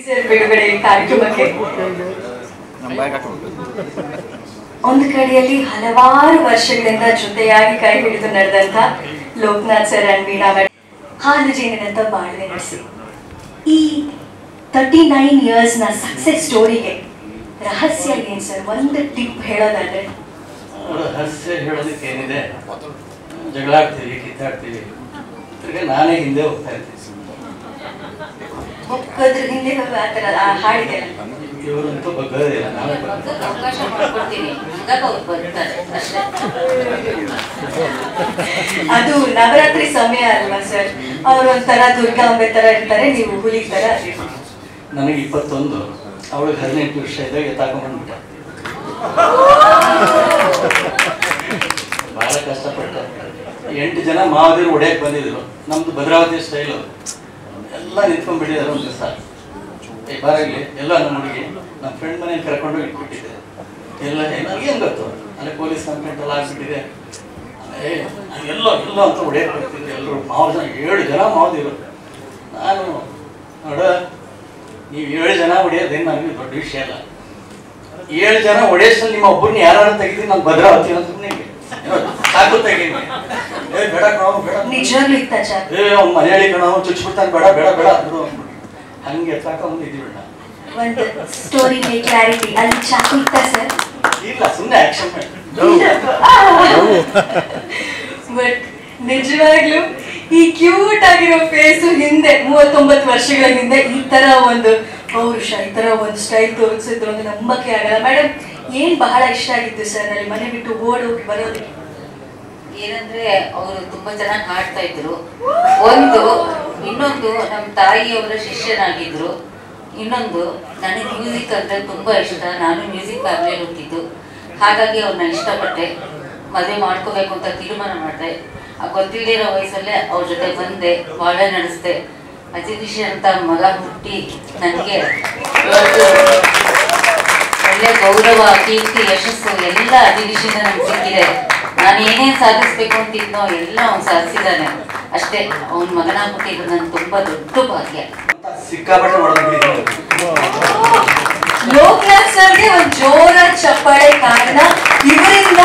Teaser ಬಿಡುಗಡೆ ಕಾರ್ಯಕ್ರಮಕ್ಕೆ ಒಂದು ಕಡೆಯಲ್ಲಿ ಹಲವಾರು ವರ್ಷಗಳಿಂದ ಜೊತೆಯಾಗಿ ಕೈ ಹಿಡಿದು ನಡೆದಂತ Lokanath sir and Veena madam ಹಾಲು ಜೇನಿನಂತ ಬಾಳ್ವೆ ನಡೆಸಿ ಈ 39 years ನ ಸಕ್ಸಸ್ ಸ್ಟೋರಿಗೆ ರಹಸ್ಯ ಏನ್ ಸರ್? ಒಂದು ಟಿಪ್ ಹೇಳೋದಾದ್ರೆ. ರಹಸ್ಯ ಹೇಳೋದಕ್ಕೆ ಏನಿದೆ, ಜಗಳ ಆಡ್ತೀವಿ, ಕಿತ್ತಾಡ್ತೀವಿ, ನಾನೇ ಹಿಂದೆ ಹೋಗ್ತಾ ಇರ್ತೀನಿ. ಬಗ್ಗದ್ರ ಹಿಂದೆ ಆತರ ಹಾಡಿದೆ ಇವರಂತೂ ಬಗ್ಗದಿಲ್ಲ, ನಾವೇ ಅದು ನವರಾತ್ರಿ ಸಮಯ ಅಲ್ವಾ ಸರ್? ಅವ್ರು ಒಂಥರ ದುರ್ಗಾಂಬೆ ತರ ಇರ್ತಾರೆ, ನೀವು ಹುಲಿ ತರ. ನನಗೆ 21, ಅವಳಿಗೆ 18 ವರ್ಷ ಇದ್ದಾಗ ಎತ್ತಾಕೊಂಡ್ಬಿಟ್ಟೆ. ಬಹಳ ಕಷ್ಟಪಟ್ಟೆ. 8 ಜನ ಮಾವದಿರು ಒಡೆಯಕ್ಕೆ ಬಂದಿದ್ರು. ನಮ್ದು ಭದ್ರಾವತಿ ಸ್ಟೈಲು, ಎಲ್ಲ ನಿಂತ್ಕೊಂಡ್ಬಿಟ್ಟಿದ್ದಾರೆ. ಒಂದು ದಿವಸ ಬಾರಾಗಲಿ ಎಲ್ಲ ನಮ್ಮ ಹುಡುಗಿ ನಮ್ಮ ಫ್ರೆಂಡ್ ಮನೇಲಿ ಕರ್ಕೊಂಡು ಇಟ್ಬಿಟ್ಟಿದ್ದೆ. ಎಲ್ಲ ನನಗೇನು ಗೊತ್ತು, ಅಂದರೆ ಪೊಲೀಸ್ ಕಂಪ್ಲೇಂಟ್ ಎಲ್ಲ ಆಗ್ಬಿಟ್ಟಿದೆ. ಎಲ್ಲೋ ಎಲ್ಲೋ ಅಂತ ಹೊಡೆಯಕ್ಕೆ ಬರ್ತಿದ್ರು ಎಲ್ಲರೂ. 7 ಜನ ಮಾವದಿರು. ನಾನು ನೋಡ, ನೀವು 7 ಜನ ಹೊಡೆಯೋದೇನು ನನಗೆ ದೊಡ್ಡ ವಿಷಯ ಅಲ್ಲ. 7 ಜನ ಹೊಡೆಯೋಷ್ಟಲ್ಲಿ ನಿಮ್ಮ ಒಬ್ಬರನ್ನ ಯಾರು ತೆಗಿತೀನಿ, ನಾನು ಭದ್ರಾವತಿ ಅಂತ ನಿಮಗೆ ಸಾಕು ತೆಗೀನಿ. ಬೇಡ ಕಣೋ, ಬೇಡ, ನಿಜವಾಗ್ಲೂ ಇತ್ತ ಅವ್ನು ಮನೆಯಲ್ಲಿ ಕಣೋ, ಚುಚ್ಚಿಬಿಡ್ತಾನೆ, ಬೇಡ ಬೇಡ ಬೇಡ ಅಂದ್ರು. ಹಂಗೆ ಎತ್ತಾಕೊಂಡ್ಬಂದಿದ್ದೀವಿ. ಒಂದು ಸ್ಟೋರಿ ಕ್ಲಾರಿಟಿ ಅಲ್ಲಿ ಚಾಕು ಇತ್ತ ಸರ್? ಇಲ್ಲ, ಸುಮ್ಮನೆ ಆಕ್ಷನ್ ಮಾಡಿ. ಬಟ್ ನಿಜವಾಗ್ಲೂ ಈ ಕ್ಯೂಟ್ ಆಗಿರೋ ಫೇಸು ಹಿಂದೆ 39 ವರ್ಷಗಳ ಹಿಂದೆ ಈ ತರ ಒಂದು ಪೌರುಷ, ಈ ತರ ಒಂದು ಸ್ಟೈಲ್ ತೋರಿಸಿದ್ರು ಒಂದು ನಂಬಕ್ಕೆ ಆಗಲ್ಲ. ಮೇಡಮ್, ಏನ್ ಬಹಳ ಇಷ್ಟ ಆಗಿತ್ತು ಸರ್ ಅಲ್ಲಿ ಮನೆ ಬಿಟ್ಟು ಓಡೋಗಿ ಬರೋದು? ಏನಂದ್ರೆ ಅವರು ತುಂಬಾ ಚೆನ್ನಾಗಿ ಹಾಡ್ತಾ ಇದ್ರು. ಒಂದು ಇನ್ನೊಂದು ನಮ್ಮ ತಾಯಿಯವರ ಶಿಷ್ಯನಾಗಿದ್ರು. ಇನ್ನೊಂದು ನನಗೆ ಮ್ಯೂಸಿಕ್ ಅಂದ್ರೆ ತುಂಬಾ ಇಷ್ಟ. ನಾನು ಮ್ಯೂಸಿಕ್ ಫ್ಯಾಮಿಲಿ ಹುಟ್ಟಿದ್ದು, ಹಾಗಾಗಿ ಅವ್ರನ್ನ ಇಷ್ಟಪಟ್ಟೆ. ಮದುವೆ ಮಾಡ್ಕೋಬೇಕು ಅಂತ ತೀರ್ಮಾನ ಮಾಡಿದೆ. ಗೊತ್ತಿಲ್ಲದಿರೋ ವಯಸ್ಸಲ್ಲೇ ಅವ್ರ ಜೊತೆ ಬಂದೆ, ಬಾಳೆ ನಡೆಸ್ದೆ. ಅಜಿತ್ ಅಂತ ಮಗ ಹುಟ್ಟಿ ನನಗೆ ಒಳ್ಳೆ ಗೌರವ, ಕೀರ್ತಿ, ಯಶಸ್ಸು ಎಲ್ಲ ಅಜಿತ್ ನಮ್ಗೆ ಸಿಕ್ಕಿದೆ. ನಾನು ಏನೇನು ಸಾಧಿಸ್ಬೇಕು ಅಂತಿದ್ನೋ ಎಲ್ಲ ಅವ್ನು ಸಾಧಿಸಿದ್ದಾನೆ. ಅಷ್ಟೇ, ಅವನ ಮಗನಾಗ್ಬಿಟ್ಟಿದ್ದು ನನ್ ತುಂಬಾ ದೊಡ್ಡ ಭಾಗ್ಯ. ಸಿಕ್ಕಾಪಟ್ಟೆ ಹೊಡೆದ್ಬಿಟ್ಟಿದ್ದೀನಿ. ಲೋಕನಾಥ್ ಸರ್ಗೆ ಒಂದು ಜೋರ ಚಪ್ಪಾಳೆ. ಕಾರಣ ಇವರಿಂದ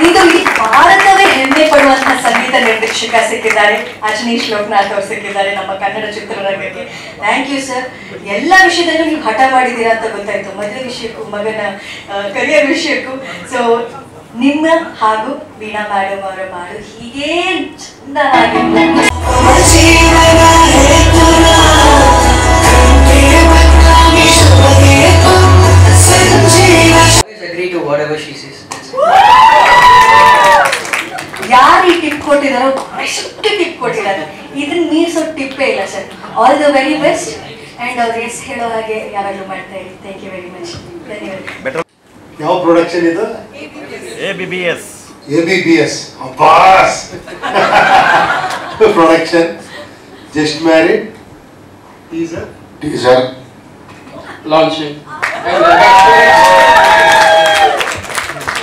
ಇದು ಈ ಭಾರತವೇ ಹೆಮ್ಮೆ ಪಡುವಂತಹ ಸಂಗೀತ ನಿರ್ದೇಶಕ ಸಿಕ್ಕಿದ್ದಾರೆ. ಅಜನೀಶ್ ಲೋಕನಾಥ್ ಅವರು ಸಿಕ್ಕಿದ್ದಾರೆ ನಮ್ಮ ಕನ್ನಡ ಚಿತ್ರರಂಗಕ್ಕೆ. Thank you sir. ಎಲ್ಲ ವಿಷಯದಲ್ಲೂ ನೀವು ಹಠ ಮಾಡಿದ್ದೀರಾ ಅಂತ ಗೊತ್ತಾಯ್ತು, ಮದುವೆ ವಿಷಯಕ್ಕೂ ಮಗನ ಕರಿಯರ್ ವಿಷಯಕ್ಕೂ. ಸೊ ನಿಮ್ಮ ಹಾಗೂ ವೀಣಾ ಮೇಡಮ್ ಅವರ ಮಾಡು ಹೀಗೇ ಚಂದವಾಗಿ ಯಾರು ಈ ಟಿಪ್ ಕೊಟ್ಟಿದಾರೋ ಬೆಸ್ಟ್ ಟಿಪ್ ಕೊಟ್ಟಿದ್ದಾರೆ. ಇದನ್ನ ಮೀರ್ಸೋ ಟಿಪ್ಪೇ ಇಲ್ಲ sir. All the very best. And ಅವ್ರು ಎಸ್ ಹೇಳೋ ಹಾಗೆ ಯಾವಾಗಲೂ ಮಾಡ್ತಾ ಇರಿ. Thank you very much. ಧನ್ಯವಾದ. ಯಾವ ಪ್ರೊಡಕ್ಷನ್ ಇದು? ABBS. Boss production. Just married teaser launching.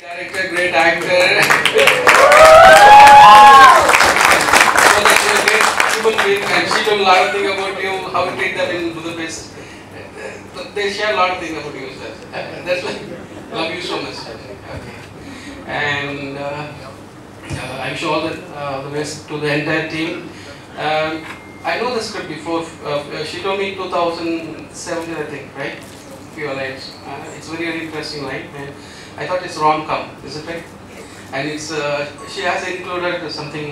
Director, great actor. Human being, and she knows a lot of things about you, how to treat them in Budapest. They share a lot of things about you, sir. That's why I love you so much. Okay. And I wish all the best to the entire team. I know the script before. She told me 2017, I think, right? Few lines. It's very, very interesting line. And I thought it's rom-com, is it right? And it's she has included something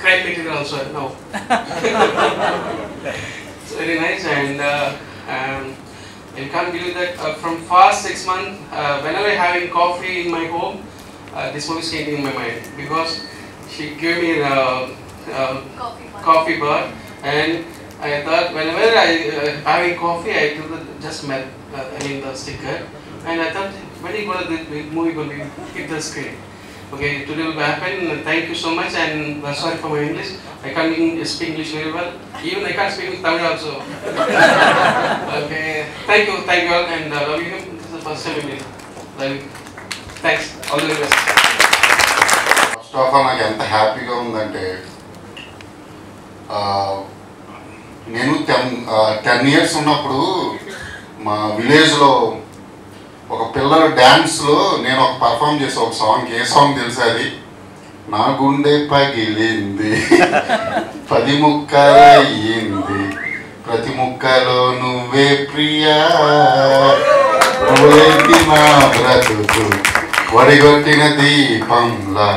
crime material also. No. It's very nice, and you can't believe that from past 6 months, whenever having coffee in my home, this movie is changing in my mind, because she gave me the coffee bar, and I thought whenever I having coffee, I do just melt, the sticker, and I thought when you go to the movie will hit the screen. Okay, today will happen. Thank you so much, and sorry for my English. I can't speak English very well. Even I can't speak Tamil also. Okay, thank you all, and love you. This is the first time we meet. Love you. Thanks. All the best. First of all నాకు ఎంత హ్యాపీగా ఉందంటే నేను 10 years ఉన్నప్పుడు మా విలేజ్లో ఒక పిల్లల డ్యాన్స్లో నేను ఒక పర్ఫామ్ చేసా ఒక సాంగ్. ఏ సాంగ్ తెలుసా అది? నా గుండె పగిలింది 10 ముక్కలయ్యింది ప్రతి ముక్కలో నువ్వే ప్రియా నువ్వేంటి నా బ్రతుకు వడిగొట్టిన దీపంలా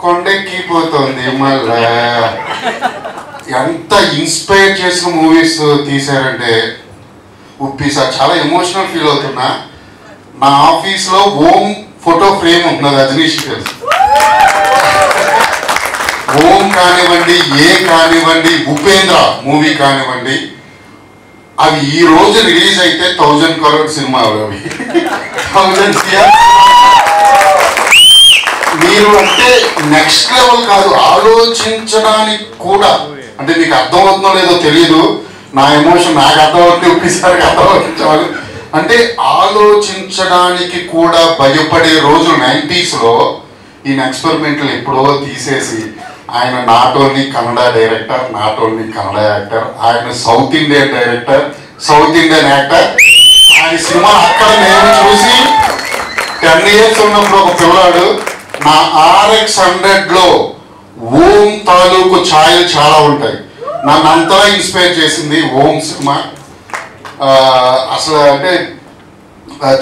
కొండెక్కిపోతుంది మళ్ళా. ఎంత ఇన్స్పైర్ చేసిన మూవీస్ తీశారంటే ఉప్పి సార్ చాలా ఎమోషనల్ ఫీల్ అవుతున్నా. నా ఆఫీస్లో ఓం ఫోటో ఫ్రేమ్ ఉంటున్నది రజనీష్ తెలుసు. ఓం కానివ్వండి, ఏ కానివ్వండి, ఉపేంద్ర మూవీ కానివ్వండి, అవి ఈ రోజు రిలీజ్ అయితే 1000 crore సినిమా అవి 1000 మీరు అంటే నెక్స్ట్ లెవెల్ కాదు, ఆలోచించడానికి కూడా. అంటే మీకు అర్థమవుతుందో లేదో తెలియదు, నా ఎమోషన్ నాకు అర్థమవుతుంది, ఒక్కసారికి అర్థమవుతుంది. అంటే ఆలోచించడానికి కూడా భయపడే రోజులు 90sలో ఈయన ఎక్స్పెరిమెంట్లు ఎప్పుడో తీసేసి ఆయన not only Kannada director, not only Kannada actor, ఆయన south Indian director, south Indian actor. ఆయన సినిమా అక్కడ నేను చూసి 10 years ఉన్నప్పుడు ఒక పిల్లాడు నా RX100లో ఓం తాలూకు ఛాయలు చాలా ఉంటాయి. నన్ను అంతలా ఇన్స్పైర్ చేసింది ఓం సినిమా. అసలు అంటే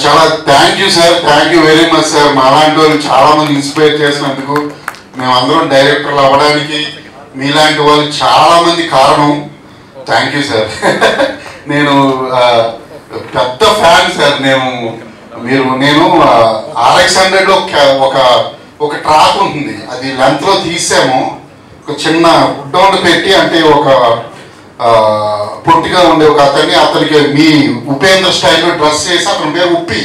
చాలా thank you sir, thank you very much sir. మా అలాంటి వాళ్ళు చాలా మంది ఇన్స్పైర్ చేసినందుకు. మేమందరం డైరెక్టర్లు అవ్వడానికి మీలాంటి వాళ్ళు చాలా మంది కారణం. Thank you sir. నేను పెద్ద ఫ్యాన్ సార్. నేను RX100లో ఒక ట్రాక్ ఉంటుంది, అది లెంత్లో తీసాము. ఒక చిన్న డౌన్ పెట్టి, అంటే ఒక పొట్టిగా ఉండే ఒక అతనికి మీ ఉపేంద్ర స్టైల్లో డ్రెస్ చేసి అతని పేరు ఉప్పి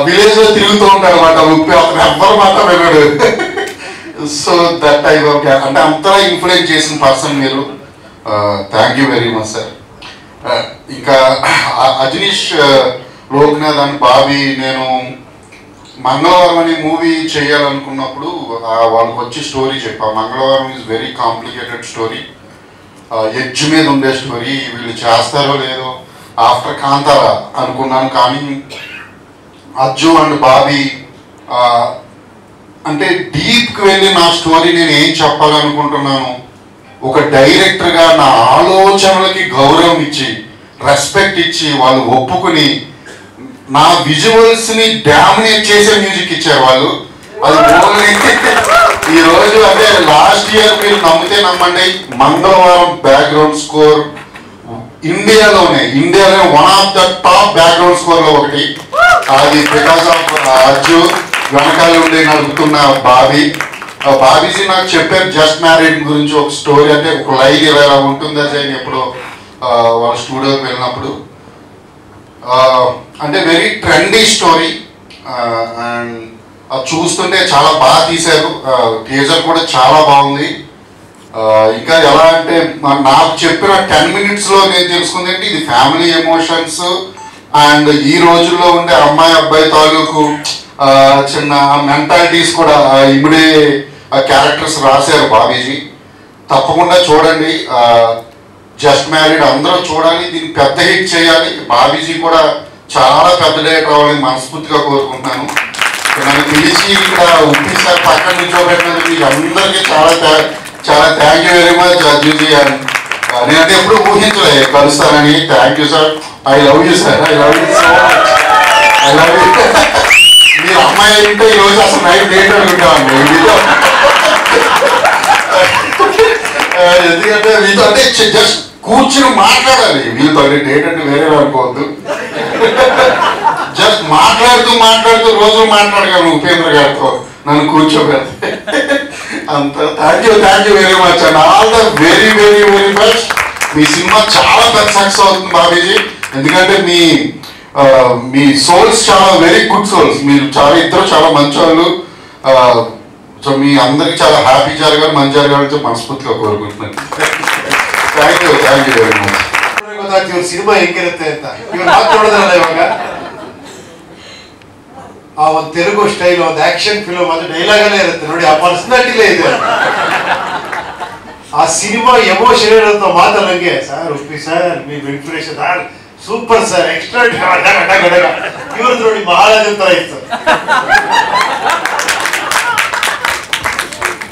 విలేజ్ లో తిరుగుతూ ఉంటాడు అనమాట. ఉప్పి అతను ఎవ్వరు మాట విన్నాడు. సో దట్ టైప్ ఆఫ్ అంటే అంతలా ఇన్ఫ్లుయెన్స్ చేసిన పర్సన్ మీరు. Thank you very much sir. ఇంకా అజనీష్, లోక్నాథ్ అండ్ బాబీ, నేను మంగళవారం అనే మూవీ చేయాలనుకున్నప్పుడు వాళ్ళకి వచ్చి స్టోరీ చెప్పా. మంగళవారం is very complicated story, edge మీద ఉండే స్టోరీ. వీళ్ళు చేస్తారో లేదో ఆఫ్టర్ కాంతారా అనుకున్నాను. కానీ అజ్జు అండ్ బాబీ అంటే డీప్కి వెళ్ళి నా స్టోరీ నేను ఏం చెప్పాలనుకుంటున్నాను, ఒక డైరెక్టర్గా నా ఆలోచనలకి గౌరవం ఇచ్చి, రెస్పెక్ట్ ఇచ్చి, వాళ్ళు ఒప్పుకుని నా విజువల్స్ని డామినేట్ చేసే మ్యూజిక్ ఇచ్చారు వాళ్ళు. అది ఓన్లీ ఈ రోజు అంటే లాస్ట్ ఇయర్ మీరు నమ్మితే నమ్మండి, మంగళవారం బ్యాక్గ్రౌండ్ స్కోర్ ఇండియాలోనే one of the top background స్కోర్లో ఒకటి. అది బికాస్ ఆఫ్ అజ్జు, వెనకాల ఉండి నడుపుతున్న బాబీజీ నాకు చెప్పారు జస్ట్ మ్యారీడ్ గురించి ఒక స్టోరీ. అంటే ఒక లైన్ ఇలా ఉంటుంది అజయ్ ఎప్పుడో వాళ్ళ స్టూడియోకి వెళ్ళినప్పుడు. అంటే వెరీ ట్రెండీ స్టోరీ అండ్ చూస్తుంటే చాలా బాగా తీశారు. టీజర్ కూడా చాలా బాగుంది. ఇంకా ఎలా అంటే నాకు చెప్పిన 10 minutesలో నేను తెలుసుకుంది ఏంటి, ఇది ఫ్యామిలీ ఎమోషన్స్ అండ్ ఈ రోజుల్లో ఉండే అమ్మాయి అబ్బాయి తాలూకు చిన్న మెంటాలిటీస్ కూడా ఇమిడే క్యారెక్టర్స్ రాశారు బాబీజీ. తప్పకుండా చూడండి. జస్ట్ మ్యారీడ్ అందరూ చూడాలి, దీన్ని పెద్ద హిట్ చేయాలి. బాబీజీ కూడా చాలా పెద్ద డేట్ రావాలని మనస్ఫూర్తిగా కోరుకుంటున్నాను. నన్ను పిలిచి ఇక్కడ ఉప్పి సార్ పక్కన నిల్చోబెట్టినందుకు మీకు అందరికీ చాలా థ్యాంక్ యూ వెరీ మచ్ అజ్జూజీ. నేనంటే ఎప్పుడు ఊహించలే కలుస్తానని. Thank you sir. I love you sir. I love you so much. I love you. మీరు అమ్మాయి ఉంటే ఈరోజు అసలు నైట్ డేట్ అనుకుంటామండి మీతో. ఎందుకంటే మీతో అంటే జస్ట్ కూర్చుని మాట్లాడాలి. వీళ్ళతో డేట్ అంటే వేరే అనుకోవద్దు. జస్ట్ మాట్లాడుతూ రోజు మాట్లాడగలను ఉపేంద్ర గారితో నన్ను కూర్చోబెడితే. అంత thank you very much and all the very very very best. Me cinema చాలా పెద్ద సక్సెస్ అవుతుంది బాబీజీ. ఎందుకంటే మీ సోల్స్ చాలా వెరీ గుడ్ సోల్స్. మీరు ఇద్దరు చాలా మంచి వాళ్ళు. సో మీ అందరికి చాలా హ్యాపీ జరగాలి, మంచి జరగాలని మనಸ್ಫೂರ್ತಿగా ಕೋರ್ಕೊಳ್ತೀನಿ. Thank you very much. ಗೊತ್ತಾಗ್ತಿ ಇವ್ರ ಸಿನಿಮಾ ಹೆಂಗಿರುತ್ತೆ ಅಂತ. ಇವ್ರು ಮಾತಾಡೋದ್ರಲ್ಲ ಇವಾಗ ಆ ಒಂದು ತೆಲುಗು ಸ್ಟೈಲ್, ಒಂದು ಆಕ್ಷನ್ ಫಿಲ್ಮ್, ಅದು ಡೈಲಾಗಲ್ಲೇ ಇರುತ್ತೆ ನೋಡಿ. ಆ ಪರ್ಸನಾಲಿಟಿಲೇ ಇದೆ. ಆ ಸಿನಿಮಾ ಎಮೋಷನ್ ಇರೋಂಥ ಮಾತಲ್ಲ ನಂಗೆ, ಸರ್ ಉಪ್ಪಿ ಸರ್ ನೀವು inspiration sir super sir extra ಇವ್ರದ್ದು ನೋಡಿ ಮಹಾರಾಜನ್ ತರ ಇತ್ತು.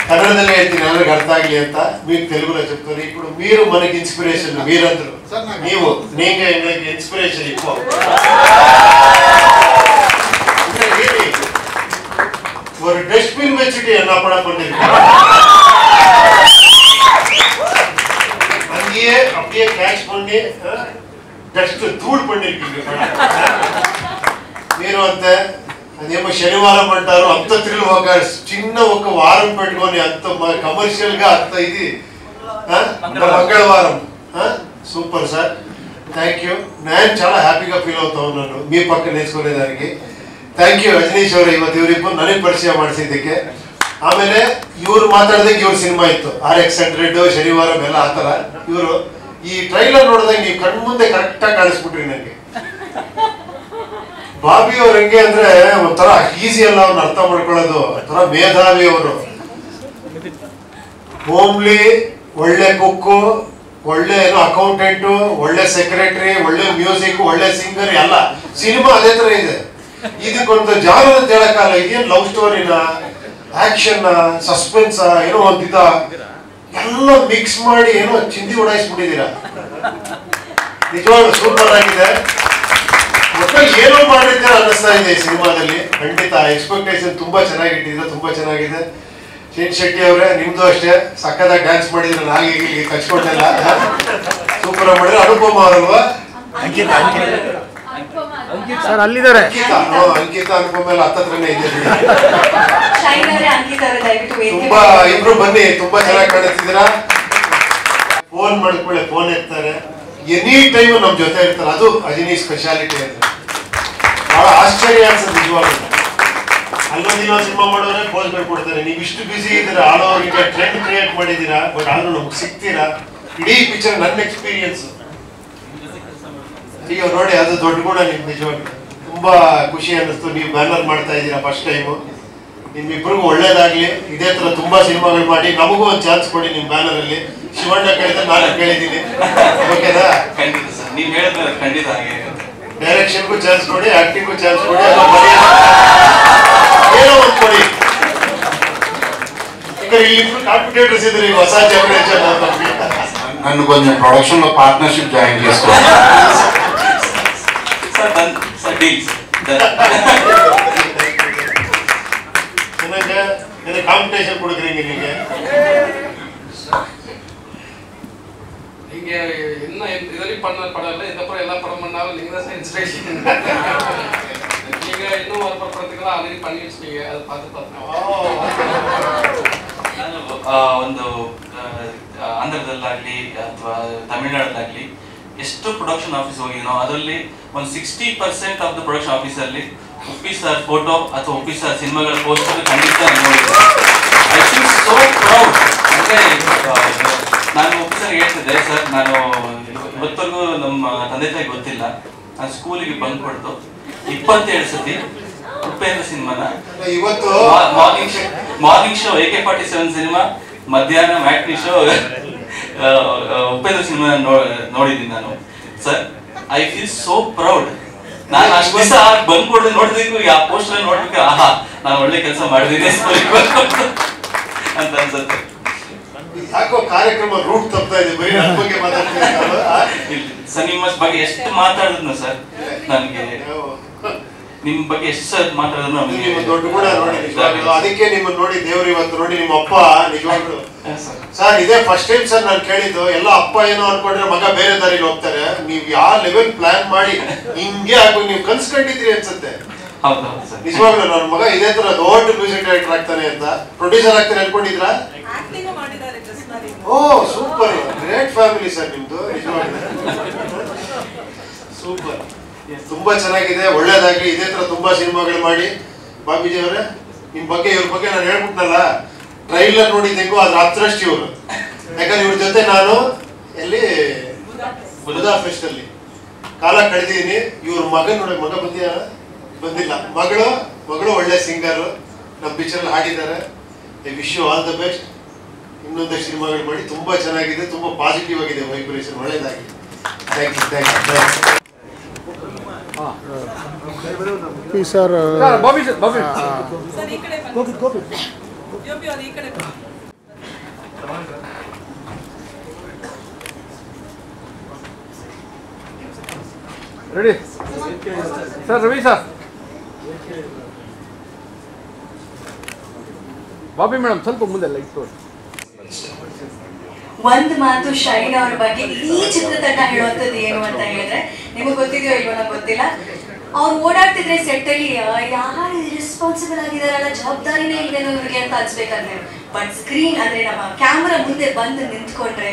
కన్నడದಲ್ಲಿ ಹೇಳ್ತೀನಿ ಎಲ್ಲರಿಗೂ ಅರ್ಥ ಆಗಲಿ ಅಂತ, మీకు తెలుగులో చెప్తాను. ఇప్పుడు మీరు మనకి ఇన్స్పిరేషన్, మీరందరూ ನೀವು நீங்க எங்களுக்கு இன்ஸ்பிரேஷன். இப்போ ஒரு டஸ்ட்பின் வச்சுட்டு என்ன படம் பண்ணிருக்கீங்க, அங்கேயே அப்படியே கேட்ச் பண்ணி డస్ట్ ధూళి పండిరుக்கீங்க మీరు. అంతే అదేమో శనివారం అంటారు, అంత థ్రిల్, ఒక చిన్న ఒక వారం పెట్టుకొని అంత కమర్షియల్ గా అంత ఇది మంగళవారం. Super sir, thank you. నేను చాలా హ్యాపీగా ఫీల్ అవుతా ఉన్నాను మీ పక్క నేర్చుకునేదానికి. ಥ್ಯಾಂಕ್ ಯು ರಜನೀಶ್ ಅವರೇ, ಇವತ್ತು ಇವರಿಬ್ಬರು ನನಗೆ ಪರಿಚಯ ಮಾಡಿಸಿದ್ದಕ್ಕೆ. ಆಮೇಲೆ ಇವ್ರು ಮಾತಾಡಿದಾಗ ಇವ್ರ ಸಿನಿಮಾ ಇತ್ತು RX100 ಶನಿವಾರ ಎಲ್ಲ ಆ ಥರ. ಇವರು ಈ ಟ್ರೈಲರ್ ನೋಡಿದಾಗ ನೀವು ಕಣ್ಮುಂದೆ ಕರೆಕ್ಟಾಗಿ ಕಾಣಿಸ್ಬಿಟ್ರಿ ನನಗೆ. ಬಾಬಿ ಅವ್ರ ಹೆಂಗೆ ಅಂದ್ರೆ ಒಂಥರ ಈಸಿ ಅಲ್ಲ ಅವ್ರನ್ನ ಅರ್ಥ ಮಾಡ್ಕೊಳ್ಳೋದು, ಒಂಥರ ಮೇಧಾವಿ ಅವರು. ಹೋಮ್ಲಿ, ಒಳ್ಳೆ ಕುಕ್ಕು, ಒಳ್ಳೆ ಏನೋ ಅಕೌಂಟೆಂಟು, ಒಳ್ಳೆ ಸೆಕ್ರೆಟರಿ, ಒಳ್ಳೆ ಮ್ಯೂಸಿಕ್, ಒಳ್ಳೆ ಸಿಂಗರ್ ಎಲ್ಲ. ಸಿನಿಮಾ ಅದೇ ತರ ಇದೆ. ಇದಕ್ಕೊಂದು ಜಾನರ್ ಅಂತ ಹೇಳಕ್ಕಾಗಲ್ಲ. ಇದೇನು ಲವ್ ಸ್ಟೋರಿನ, ಆಕ್ಷನ್, ಸಸ್ಪೆನ್ಸ್, ಏನೋ ಒಂದಿದ ಎಲ್ಲ ಮಿಕ್ಸ್ ಮಾಡಿ ಏನೋ ಚಿಂದಿ ಉಡಾಯಿಸ್ಬಿಟ್ಟಿದ್ದೀರಾ. ನಿಜವಾಗ್ಲೂ ಸೂಪರ್ ಆಗಿದೆ. ಒಟ್ಟಲ್ಲಿ ಏನೋ ಮಾಡಿದ್ದೀರ ಅನ್ನಿಸ್ತಾ ಇದೆ ಈ ಸಿನಿಮಾದಲ್ಲಿ. ಖಂಡಿತ ಎಕ್ಸ್ಪೆಕ್ಟೇಷನ್ ತುಂಬಾ ಚೆನ್ನಾಗಿಟ್ಟಿದ್ದೀರಾ, ತುಂಬಾ ಚೆನ್ನಾಗಿದೆ. ಶೇನ್ ಶೆಟ್ಟಿ ಅವರೇ, ನಿಮ್ದು ಅಷ್ಟೇ ಸಕ್ಕದಾಗಿ ಡ್ಯಾನ್ಸ್ ಮಾಡಿದ್ರೆ ನಾಗಿ ಕಚ್ಕೊಂಡೆಲ್ಲ ಸೂಪರ್ ಆಗಿ ಮಾಡಿದ್ರೆ. ಅನುಪಮ ಅವರಲ್ವಾ? ಸರ್ ಅಲ್ಲಿದ್ದಾರೆ ಅಂಕಿತ ಅನುಪಮ ಎಲ್ಲ ಹತ್ತತ್ರನೇ ಇದ್ದೀರಿ. ತುಂಬಾ ಇಬ್ರು ಬನ್ನಿ, ತುಂಬಾ ಚೆನ್ನಾಗಿ ಕಾಣಿಸ್ತಿದ್ದೀರಾ. ಫೋನ್ ಮಾಡ್ಕೊಳ್ಳೆ, ಫೋನ್ ಎತ್ತಾರೆ, ಎನಿ ಟೈಮ್ ನಮ್ ಜೊತೆ ಇರ್ತಾರೆ. ಅದು ಅಜಿನಿ ಸ್ಪೆಷಾಲಿಟಿ ಅಂದ್ರೆ ಬಹಳ ಆಶ್ಚರ್ಯ ಅನ್ಸುತ್ತೆ ನಿಜವಾಗ್ಲೂ. ಅಲ್ಲೊಂದಿನ ಸಿನಿಮಾ ಮಾಡೋರೆ ಪೋಸ್ ಕೊಡ್ತಾರೆ. ನೀವು ಇಷ್ಟು ಬಿಸಿ ಇದ್ದೀರಾ, all over India trend create ಮಾಡಿದ್ದೀರಾ, ಬಟ್ ಆದ್ರೂ ನಮ್ಗೆ ಸಿಗ್ತೀರಾ. ಇಡೀ ಪಿಕ್ಚರ್ ನನ್ನ ಎಕ್ಸ್ಪೀರಿಯನ್ಸ್ ಈಗ ನೋಡಿ, ಅದು ದೊಡ್ಡ ಗುಣ ನಿಮ್ಗೆ. ನಿಜವಾಗ್ಲೂ ತುಂಬಾ ಖುಷಿ ಅನ್ನಿಸ್ತು. ನೀವು ಬ್ಯಾನರ್ ಮಾಡ್ತಾ ಇದ್ದೀರಾ ಫಸ್ಟ್ ಟೈಮು. ನಿಮ್ಮಿಬ್ರಿಗೂ ಒಳ್ಳೇದಾಗ್ಲಿ. ಇದೇ ತರ ತುಂಬಾ ಸಿನಿಮಾಗಳು ಮಾಡಿ ನಮಗೂ ಒಂದು ಚಾನ್ಸ್ ಕೊಡಿ ನಿಮ್ ಬ್ಯಾನರ್ ಅಲ್ಲಿ. ಶಿವಣ್ಣ ಕೇಳಿದ್ರೆ ನಾನು ಕೇಳಿದ್ದೀನಿ, ಓಕೆನಾ? ಖಂಡಿತ ಸರ್, ನೀವು ಹೇಳಿದ್ರೆ ಖಂಡಿತ ಹಾಗೆ. ಡೈರೆಕ್ಷನ್ಗೂ ಚಾನ್ಸ್ ಕೊಡಿ, ಆಕ್ಟಿಂಗ್ಗೂ ಚಾನ್ಸ್ ಕೊಡಿ, ಏನೋ ಒಂದು ಕೊಡಿ. ಈಗ ಇಲ್ಲಿ ಕಾಂಪಿಟೇಟರ್ಸ್ ಇದ್ರೆ ಈಗ ಹೊಸ ಜನರೇಷನ್ నన్ను కొంచెం ప్రొడక్షన్ లో పార్ట్నర్షిప్ జాయిన్ చేసుకోవాలి సార్. డీల్స్ எனக்கு காம்படிஷன் கொடுக்குறீங்க நீங்க. நீங்க என்ன இதுவரை பண்ண படம் இல்லை, இதுக்கப்புறம் எல்லா படம் பண்ணாலும் நீங்க தான் இன்ஸ்பிரேஷன். நீங்க இன்னும் ஒரு படத்துக்கெல்லாம் ஆல்ரெடி பண்ணி வச்சிட்டீங்க, அதை பார்த்து ನಾನು ಒಂದು ಆಂಧ್ರದಲ್ಲಾಗಲಿ ಅಥವಾ ತಮಿಳ್ನಾಡಲ್ಲಾಗಲಿ ಎಷ್ಟು ಪ್ರೊಡಕ್ಷನ್ ಆಫೀಸ್ ಹೋಗಿದ್ನೋ ಅದರಲ್ಲಿ ಒಂದು 60% ಆಫ್ ದ ಪ್ರೊಡಕ್ಷನ್ ಆಫೀಸಲ್ಲಿ ಉಪ್ಪಿ ಸರ್ ಫೋಟೋ ಅಥವಾ ಉಪ್ಪಿ ಸರ್ ಸಿನಿಮಾಗಳ ಪೋಸ್ಟರ್ ಖಂಡಿತ ನೋಡಿದ್ದೆ. I feel so proud. ಅಂದರೆ ನಾನು ಉಪ್ಪಿ ಸರ್ ಹೇಳ್ತಿದ್ದೆ, ಸರ್ ನಾನು ಇವತ್ತರೆಗೂ ನಮ್ಮ ತಂದೆ ತಾಯಿ ಗೊತ್ತಿಲ್ಲ, ನಾನು ಸ್ಕೂಲಿಗೆ ಬಂಕ್ ಕೊಡ್ತು 27 ಸತಿ ಉಪೇಂದ್ರ ಸಿನಿಮಾನ ಇವತ್ತು ಮಾರ್ನಿಂಗ್ ಶೋ AK-47 ಸಿನಿಮಾ, ಮಧ್ಯಾಹ್ನ ಮ್ಯಾಟ್ನಿ ಶೋ ಉಪೇಂದ್ರ ಸಿನಿಮಾ ನೋಡಿದ್ದೀನಿ ನಾನು. Sir I feel so proud. ನಾನು ಅಷ್ಟು ದಿವಸ ಬಂದ್ಕೊಡ್ದು ನೋಡಿದಕ್ಕೂ ಆ ಪೋಸ್ಟರ್ ನೋಡ್ಬೇಕು, ಆಹಾ ನಾನು ಒಳ್ಳೆ ಕೆಲಸ ಮಾಡಿದ್ದೀನಿ ಅಂತ ಅನ್ಸುತ್ತೆ. ಯಾಕೋ ಕಾರ್ಯಕ್ರಮ ರೂಟ್ ತಪ್ತಾ ಇದೆ, ಬರೀ ನನ್ನ ಬಗ್ಗೆ ಮಾತಾಡ್ತೀನಿ. ಸರ್ ನಿಮ್ಮ ಬಗ್ಗೆ ಎಷ್ಟು ಮಾತಾಡಿದ್ನು ಸರ್, ನನಗೆ ನಿಮ್ ಬಗ್ಗೆ ಎಷ್ಟು ಮಾತಾಡಿದ್ರು ನಿಮ್ಮ ದೊಡ್ಡ ಗುಣ ನೋಡಿ ನಿಜವಾಗ್ಲೂ. ಅದಕ್ಕೆ ನಿಮ್ಮನ್ನ ನೋಡಿ ದೇವ್ರು ಇವತ್ತು ನೋಡಿ ನಿಮ್ಮ ಅಪ್ಪ ನಿಜವಾಗ್ಲು ಸರ್ ಇದೇ ಫಸ್ಟ್ ಟೈಮ್ ಸರ್ ನಾನು ಕೇಳಿದ್ದು. ಎಲ್ಲ ಅಪ್ಪ ಏನೋ ಅನ್ಕೊಂಡ್ರೆ ಮಗ ಬೇರೆ ದಾರಿಲಿ ಹೋಗ್ತಾರೆ. ನೀವು ಯಾವ ಲೆವೆಲ್ ಪ್ಲಾನ್ ಮಾಡಿ ಹಿಂಗೆ ಆಗ್ಬೇಕು ನೀವು ಕನ್ಸ್ಕೊಂಡಿದ್ರಿ ಅನ್ಸುತ್ತೆ. ನಿಜವಾಗ್ಲೂ ನನ್ನ ಮಗ ಇದೇ ತರ ದೊಡ್ಡ ಮ್ಯೂಸಿಕ್ ಡೈರೆಕ್ಟರ್ ಆಗ್ತಾನೆ ಅಂತ, ಪ್ರೊಡ್ಯೂಸರ್ ಆಗ್ತಾನೆ ಅನ್ಕೊಂಡಿದ್ರಾ? ಓ ಸೂಪರ್, ಗ್ರೇಟ್ ಫ್ಯಾಮಿಲಿ ಸರ್ ನಿಮ್ದು. ನಿಜವಾಗ್ಲೂ ಸೂಪರ್, ತುಂಬಾ ಚೆನ್ನಾಗಿದೆ, ಒಳ್ಳೇದಾಗ್ಲಿ. ಇದೇ ತರ ತುಂಬಾ ಸಿನಿಮಾಗಳು ಮಾಡಿ. ಬಾಬೀಜಿ ಅವರೇ, ನಿಮ್ ಬಗ್ಗೆ ಇವ್ರ ಬಗ್ಗೆ ನಾನು ಹೇಳ್ಬಿಟ್ನಲ್ಲ, ಟ್ರೈಲರ್ ನೋಡಿದ್ದೆಂಗೋ ಅದ್ರ ಹತ್ರಷ್ಟು ಇವರು. ಯಾಕಂದ್ರೆ ಇವ್ರ ಜೊತೆ ನಾನು ಎಲ್ಲಿ ಬುಧಾ ಫೆಸ್ಟ್ ಅಲ್ಲಿ ಕಾಲ ಕಳೆದಿದ್ದೀನಿ. ಇವ್ರ ಮಗನ್ ನೋಡಿ, ಮಗ ಬಂದಿಲ್ಲ, ಮಗಳು ಒಳ್ಳೆ ಸಿಂಗರ್, ನಮ್ಮ ಪಿಕ್ಚರ್ ಅಲ್ಲಿ ಹಾಡಿದ್ದಾರೆ. I wish you all the best. ಇನ್ನೊಂದಷ್ಟು ಸಿನಿಮಾಗಳು ಮಾಡಿ ತುಂಬಾ ಚೆನ್ನಾಗಿದೆ, ತುಂಬಾ ಪಾಸಿಟಿವ್ ಆಗಿದೆ, ವೈಬ್ರೇಷನ್ ಒಳ್ಳೆಯದಾಗಿದೆ. Thank you, thank you. Sir ready sir, Ravi sir, Bobby madam ಸ್ವಲ್ಪ ಮುಂದೆ ಲೈಟ್ ತೋರಿ. ಒಂದು ಮಾತು ಶೈನ್ ಅವ್ರ ಬಗ್ಗೆ ಈ ಚಿತ್ರತಂಡ ಹೇಳುವಂಥದ್ದು ಏನು ಅಂತ ಹೇಳಿದ್ರೆ, ನಿಮಗೆ ಗೊತ್ತಿದೆಯೋ ಇಲ್ವೋ ನಂಗೆ ಗೊತ್ತಿಲ್ಲ, ಅವ್ರು ಓಡಾಡ್ತಿದ್ರೆ ಸೆಟ್ ಅಲ್ಲಿ ಯಾರು ರೆಸ್ಪಾನ್ಸಿಬಲ್ ಆಗಿದಾರಲ್ಲ, ಜವಾಬ್ದಾರಿನೇ ಇಲ್ವೇನೋ ಇವ್ರಿಗೆ ಅಂತ ಅನ್ಸ್ಬೇಕಂದ್ರೆ, ಬಟ್ ಸ್ಕ್ರೀನ್ ಅಂದ್ರೆ ನಮ್ಮ ಕ್ಯಾಮ್ರಾ ಮುಂದೆ ಬಂದು ನಿಂತ್ಕೊಂಡ್ರೆ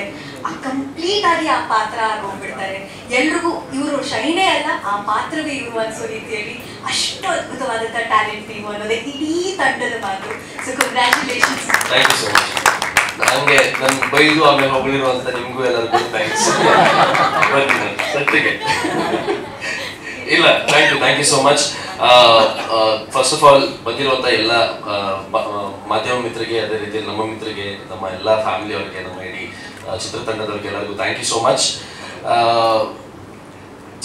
ಕಂಪ್ಲೀಟ್ ಆಗಿ ಆ ಪಾತ್ರ ಹೋಗ್ಬಿಡ್ತಾರೆ. ಎಲ್ರಿಗೂ ಇವರು ಶೈನೇ ಅಲ್ಲ, ಆ ಪಾತ್ರವೇ ಇವರು ಅನ್ಸೋ ರೀತಿಯಲ್ಲಿ ಅಷ್ಟು ಅದ್ಭುತವಾದಂಥ ಟ್ಯಾಲೆಂಟ್ ನೀವು ಅನ್ನೋದೇ ಇಡೀ ತಂಡದ ಮಾತು. So congratulations. Thank you so much. ಹಂಗೆ ನನ್ನ ಬೈದು ಆಮೇಲೆ ಹೊಗಳಿರುವಂತ ನಿಮ್ಗೂ ಎಲ್ಲರಿಗೂ ಥ್ಯಾಂಕ್ಸ್. ಸತ್ತಿಗೆ ಇಲ್ಲ, thank you so much. First of all ಬಂದಿರುವಂಥ ಎಲ್ಲ ಮಾಧ್ಯಮ ಮಿತ್ರರಿಗೆ, ಅದೇ ರೀತಿ ನಮ್ಮ ಮಿತ್ರರಿಗೆ, ನಮ್ಮ ಎಲ್ಲ ಫ್ಯಾಮಿಲಿ ಅವರಿಗೆ, ನಮ್ಮ ಇಡೀ ಚಿತ್ರತಂಡದವ್ರಿಗೆ ಎಲ್ಲರಿಗೂ thank you so much.